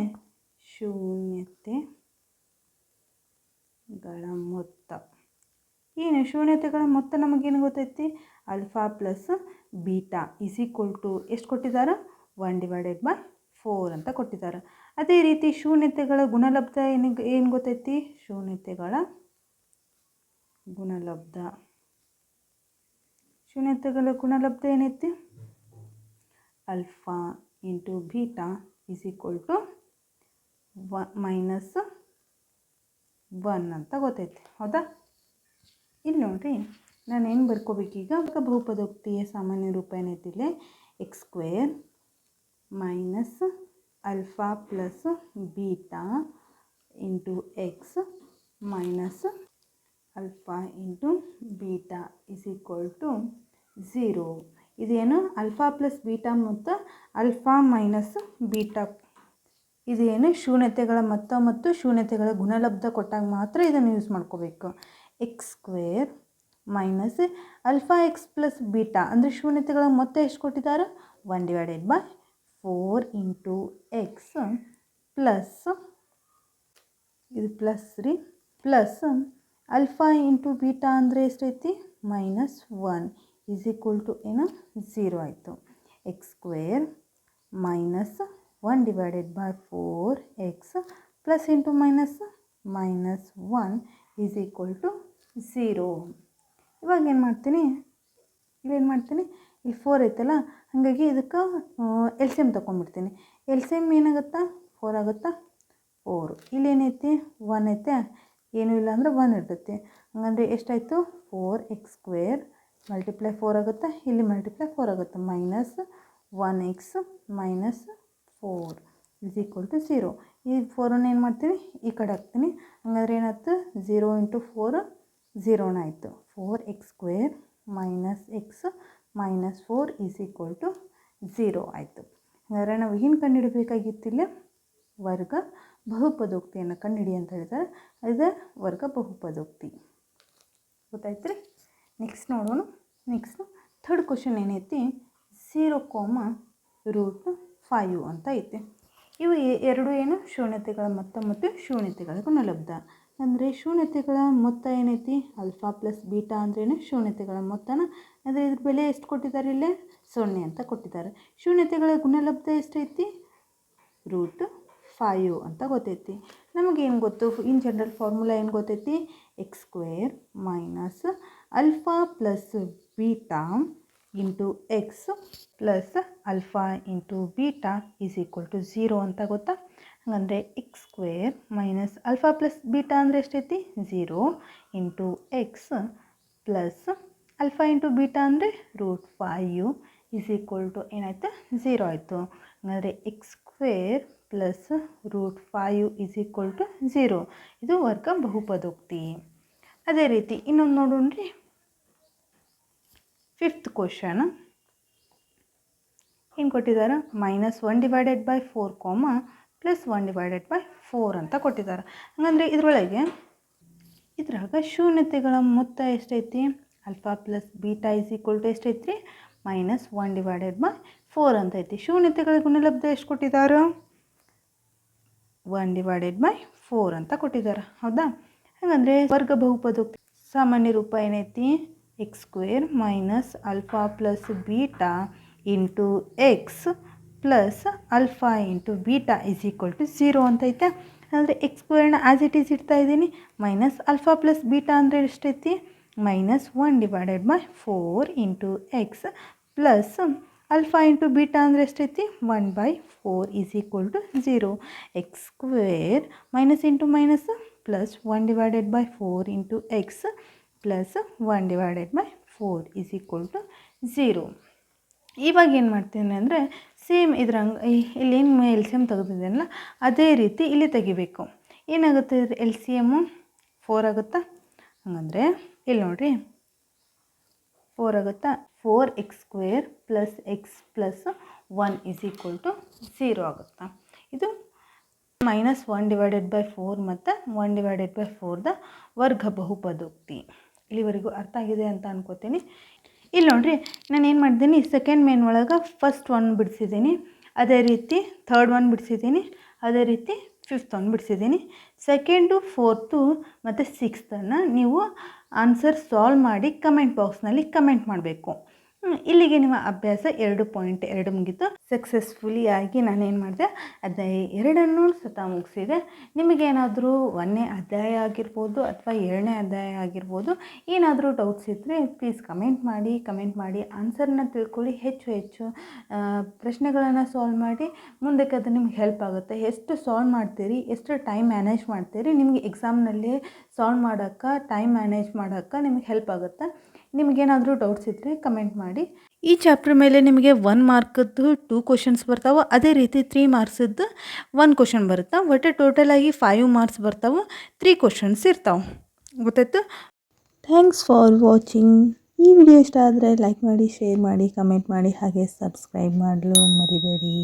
ಶೂನ್ಯತೆಗಳ ಮೊತ್ತ ಏನು, ಶೂನ್ಯತೆಗಳ ಮೊತ್ತ ನಮಗೇನು ಗೊತ್ತೈತಿ, alpha plus beta is equal to ಎಷ್ಟು ಕೊಟ್ಟಿದ್ದಾರೆ, 1 ಡಿವೈಡೆಡ್ ಬೈ 4 ಅಂತ ಕೊಟ್ಟಿದ್ದಾರೆ. ಅದೇ ರೀತಿ ಶೂನ್ಯತೆಗಳ ಗುಣಲಬ್ಧ ಏನು ಗೊತ್ತೈತಿ, ಶೂನ್ಯತೆಗಳ ಗುಣಲಬ್ಧ ಏನೈತಿ, alpha into beta is equal to 1 ಅಂತ ಗೊತ್ತೈತೆ. ಹೌದಾ? ಇಲ್ಲಿ ನೋಡಿರಿ, ನಾನೇನು ಬರ್ಕೋಬೇಕೀಗ, ಬಹುಪದೋಕ್ತಿಯ ಸಾಮಾನ್ಯ ರೂಪ ಏನೈತಿಲ್ಲ, X square minus alpha plus beta into X minus alpha into beta is equal to 0. ಇದೇನು ಅಲ್ಫಾ ಪ್ಲಸ್ ಬೀಟಾ ಮತ್ತು ಅಲ್ಫಾ ಮೈನಸ್ ಬೀಟಾ, ಇದೇನು ಶೂನ್ಯತೆಗಳ ಮೊತ್ತ ಮತ್ತು ಶೂನ್ಯತೆಗಳ ಗುಣಲಬ್ಧ ಕೊಟ್ಟಾಗ ಮಾತ್ರ ಇದನ್ನು ಯೂಸ್ ಮಾಡ್ಕೋಬೇಕು. X square minus alpha x plus beta ಅಂದರೆ ಶೂನ್ಯತೆಗಳ ಮೊತ್ತ ಎಷ್ಟು ಕೊಟ್ಟಿದ್ದಾರೆ, 1/4 ಇಂಟು ಎಕ್ಸ್ ಪ್ಲಸ್, ಇದು ಪ್ಲಸ್ ರೀ, ಪ್ಲಸ್ ಅಲ್ಫಾ ಇಂಟು ಬೀಟಾ ಅಂದರೆ ಎಷ್ಟೈತಿ, -1 ಈಸ್ ಈಕ್ವಲ್ ಟು ಏನು 0 ಆಯಿತು. X square minus 1/4 x plus into -1 is equal to 0. ಇವಾಗ ಏನು ಮಾಡ್ತೀನಿ, ಇಲ್ಲೇನು ಮಾಡ್ತೀನಿ, ಇಲ್ಲಿ 4 ಐತಲ್ಲ, ಹಾಗಾಗಿ ಇದಕ್ಕೆ ಎಲ್ ಸಿ ಎಮ್ ತೊಗೊಂಡ್ಬಿಡ್ತೀನಿ. ಎಲ್ ಸಿ ಎಮ್ ಏನಾಗುತ್ತಾ, 4 ಆಗುತ್ತಾ, 4. ಇಲ್ಲೇನೈತಿ 1 ಐತೆ, ಏನೂ ಇಲ್ಲ ಅಂದರೆ 1 ಇರ್ತೈತಿ. ಹಾಗಂದರೆ ಎಷ್ಟಾಯಿತು, 4x ಸ್ಕ್ವೇರ್ ಮಲ್ಟಿಪ್ಲೈ 4 ಆಗುತ್ತಾ, ಇಲ್ಲಿ ಮಲ್ಟಿಪ್ಲೈ 4 ಆಗುತ್ತೆ, -1x minus 4 is equal to 0. ಈ 4ಅನ್ನು ಏನು ಮಾಡ್ತೀನಿ, ಈ ಕಡೆ ಹಾಕ್ತೀನಿ. ಹಾಗಾದ್ರೆ ಏನಾಯ್ತು, 0 ಇಂಟು 4 0ನ ಆಯಿತು. 4x square minus x minus 4 is equal to 0 ಆಯಿತು. ಹಾಗಾದರೆ ನಾವು ಏನು ಕಂಡುಹಿಡಬೇಕಾಗಿತ್ತಿಲ್ಲ, ವರ್ಗ ಬಹುಪದೋಕ್ತಿಯನ್ನು ಕಂಡುಹಿಡಿ ಅಂತ ಹೇಳಿದ್ದಾರೆ. ಇದು ವರ್ಗ ಬಹುಪದೋಕ್ತಿ. ಗೊತ್ತಾಯ್ತು ರೀ? ನೆಕ್ಸ್ಟ್ ನೋಡೋಣ. ನೆಕ್ಸ್ಟು ಥರ್ಡ್ ಕ್ವಶನ್ ಏನೈತಿ, 0,5 ಅಂತ ಐತಿ. ಇವು ಎರಡು ಏನು ಶೂನ್ಯತೆಗಳ ಮೊತ್ತ ಮತ್ತು ಶೂನ್ಯತೆಗಳ ಗುಣಲಬ್ಧ. ಅಂದರೆ ಶೂನ್ಯತೆಗಳ ಮೊತ್ತ ಏನೈತಿ, ಅಲ್ಫಾ ಪ್ಲಸ್ ಬೀಟಾ ಅಂದ್ರೇನು ಶೂನ್ಯತೆಗಳ ಮೊತ್ತನ, ಅಂದರೆ ಇದ್ರ ಬೆಲೆ ಎಷ್ಟು ಕೊಟ್ಟಿದ್ದಾರೆ, ಇಲ್ಲೇ 0 ಅಂತ ಕೊಟ್ಟಿದ್ದಾರೆ. ಶೂನ್ಯತೆಗಳ ಗುಣಲಬ್ಧ ಎಷ್ಟೈತಿ, √5 ಅಂತ ಗೊತ್ತೈತಿ. ನಮಗೇನು ಗೊತ್ತು, ಇನ್ ಜನರಲ್ ಫಾರ್ಮುಲಾ ಏನು ಗೊತ್ತೈತಿ, X square minus alpha plus beta into X plus alpha into beta is equal to 0 ಅಂತ ಗೊತ್ತಾ. ಹಾಗಂದರೆ X square minus alpha plus beta ಅಂದರೆ ಎಷ್ಟೈತಿ, 0 into X plus alpha into beta ಅಂದರೆ √5 ಈಸ್ ಈಕ್ವಲ್ ಟು ಏನಾಯ್ತು, 0 ಆಯಿತು. ಹಾಗಾದರೆ X square plus √5 is equal to 0. ಇದು ವರ್ಗ ಬಹುಪದೋಕ್ತಿ. ಅದೇ ರೀತಿ ಇನ್ನೊಂದು ನೋಡೋಣ್ರಿ. ಫಿಫ್ತ್ ಕ್ವಶನ್ ಏನು ಕೊಟ್ಟಿದ್ದಾರೆ, -1/4 +1/4 ಅಂತ ಕೊಟ್ಟಿದ್ದಾರೆ. ಹಾಗಂದರೆ ಇದ್ರಾಗ ಶೂನ್ಯತೆಗಳ ಮೊತ್ತ ಎಷ್ಟೈತಿ, alpha plus beta is equal to ಎಷ್ಟೈತಿ, -1/4 ಅಂತ ಐತಿ. ಶೂನ್ಯತೆಗಳ ಗುಣಲಬ್ಧ ಎಷ್ಟು ಕೊಟ್ಟಿದ್ದಾರೆ, 1/4 ಅಂತ ಕೊಟ್ಟಿದ್ದಾರೆ. ಹೌದಾ? ಹಾಗಂದರೆ ವರ್ಗ ಬಹುಪದೋಕ್ತಿ ಸಾಮಾನ್ಯ ರೂಪ ಏನೈತಿ, x square minus alpha plus beta into X plus alpha into beta is equal to 0 ಅಂತೈತೆ. ಅಂದರೆ ಎಕ್ಸ್ ಸ್ಕ್ವೇರ್ನ ಆ್ಯಸ್ ಇಟ್ ಈಸ್ ಇಡ್ತಾ ಇದ್ದೀನಿ, ಮೈನಸ್ ಅಲ್ಫಾ ಪ್ಲಸ್ ಬೀಟಾ ಅಂದರೆ ಎಷ್ಟೈತಿ, -1/4 into X plus alpha into beta ಅಂದರೆ ಎಷ್ಟೈತಿ, 1/4 is equal to 0. X square minus into minus plus 1/4 into X plus 1/4 is equal to 0. ಇವಾಗ ಏನು ಮಾಡ್ತೀನಿ ಅಂದರೆ ಸೇಮ್ ಇದ್ರಂಗೆ ಇಲ್ಲಿ ಏನು ಎಲ್ ಸಿ ಎಮ್ ತೆಗೆದಿದ್ದೀನಲ್ಲ ಅದೇ ರೀತಿ ಇಲ್ಲಿ ತೆಗಿಬೇಕು. ಏನಾಗುತ್ತೆ, ಎಲ್ ಸಿ ಎಮ್ಮು 4 ಆಗುತ್ತಾ. ಹಾಗಂದರೆ ಇಲ್ಲಿ ನೋಡಿರಿ, 4 ಆಗುತ್ತಾ, 4x square plus x plus 1 is equal to 0 ಆಗುತ್ತಾ. ಇದು -1/4 ಮತ್ತು 1/4ದ ವರ್ಗ ಬಹುಪದೋಕ್ತಿ. ಇಲ್ಲಿವರೆಗೂ ಅರ್ಥ ಆಗಿದೆ ಅಂತ ಅನ್ಕೋತೀನಿ. ಇಲ್ಲಿ ನೋಡಿರಿ, ನಾನು ಏನು ಮಾಡಿದ್ದೀನಿ, ಸೆಕೆಂಡ್ ಮೇನ್ ಒಳಗೆ ಫಸ್ಟ್ 1 ಬಿಡಿಸಿದ್ದೀನಿ, ಅದೇ ರೀತಿ ಥರ್ಡ್ 1 ಬಿಡಿಸಿದ್ದೀನಿ, ಅದೇ ರೀತಿ ಫಿಫ್ತ್ 1 ಬಿಡಿಸಿದ್ದೀನಿ. ಸೆಕೆಂಡು, ಫೋರ್ತು ಮತ್ತು ಸಿಕ್ಸ್ತನ್ನು ನೀವು ಆನ್ಸರ್ ಸಾಲ್ವ್ ಮಾಡಿ ಕಮೆಂಟ್ ಬಾಕ್ಸ್ನಲ್ಲಿ ಕಮೆಂಟ್ ಮಾಡಬೇಕು. ಇಲ್ಲಿಗೆ ನಿಮ್ಮ ಅಭ್ಯಾಸ 2.2 ಮುಗೀತು. ಸಕ್ಸಸ್ಫುಲಿ ಆಗಿ ನಾನೇನು ಮಾಡಿದೆ, ಅಧ್ಯಾಯ 2 ಸ್ವತಃ ಮುಗಿಸಿದೆ. ನಿಮಗೇನಾದರೂ 1ನೇ ಅಧ್ಯಾಯ ಆಗಿರ್ಬೋದು ಅಥವಾ 2ನೇ ಅಧ್ಯಾಯ ಆಗಿರ್ಬೋದು, ಏನಾದರೂ ಡೌಟ್ಸ್ ಇದ್ದರೆ ಪ್ಲೀಸ್ ಕಮೆಂಟ್ ಮಾಡಿ ಆನ್ಸರ್ನ ತಿಳ್ಕೊಳ್ಳಿ. ಹೆಚ್ಚು ಪ್ರಶ್ನೆಗಳನ್ನು ಸಾಲ್ವ್ ಮಾಡಿ. ಮುಂದಕ್ಕೆ ಅದು ನಿಮ್ಗೆ ಹೆಲ್ಪ್ ಆಗುತ್ತೆ. ಎಷ್ಟು ಸಾಲ್ವ್ ಮಾಡ್ತೀರಿ, ಎಷ್ಟು ಟೈಮ್ ಮ್ಯಾನೇಜ್ ಮಾಡ್ತೀರಿ, ನಿಮಗೆ ಎಕ್ಸಾಮ್ನಲ್ಲಿ ಸಾಲ್ವ್ ಮಾಡೋಕ್ಕೆ, ಟೈಮ್ ಮ್ಯಾನೇಜ್ ಮಾಡೋಕ್ಕೆ ನಿಮಗೆ ಹೆಲ್ಪ್ ಆಗುತ್ತೆ. ನಿಮಗೇನಾದರೂ ಡೌಟ್ಸ್ ಇದ್ದರೆ ಕಮೆಂಟ್ ಮಾಡಿ. ಈ ಚಾಪ್ಟರ್ ಮೇಲೆ ನಿಮಗೆ 1 ಮಾರ್ಕದ್ದು 2 ಕ್ವಶನ್ಸ್ ಬರ್ತಾವೆ. ಅದೇ ರೀತಿ 3 ಮಾರ್ಕ್ಸದ್ದು 1 ಕ್ವಶನ್ ಬರುತ್ತೆ. ಒಟ್ಟು ಟೋಟಲಾಗಿ 5 ಮಾರ್ಕ್ಸ್ ಬರ್ತಾವೆ. 3 ಕ್ವಶನ್ಸ್ ಇರ್ತಾವೆ. ಗೊತ್ತಾಯ್ತು? Thanks for watching. ಈ ವಿಡಿಯೋ ಇಷ್ಟ ಆದರೆ ಲೈಕ್ ಮಾಡಿ, ಶೇರ್ ಮಾಡಿ, ಕಮೆಂಟ್ ಮಾಡಿ, ಹಾಗೆ ಸಬ್ಸ್ಕ್ರೈಬ್ ಮಾಡಲು ಮರಿಬೇಡಿ.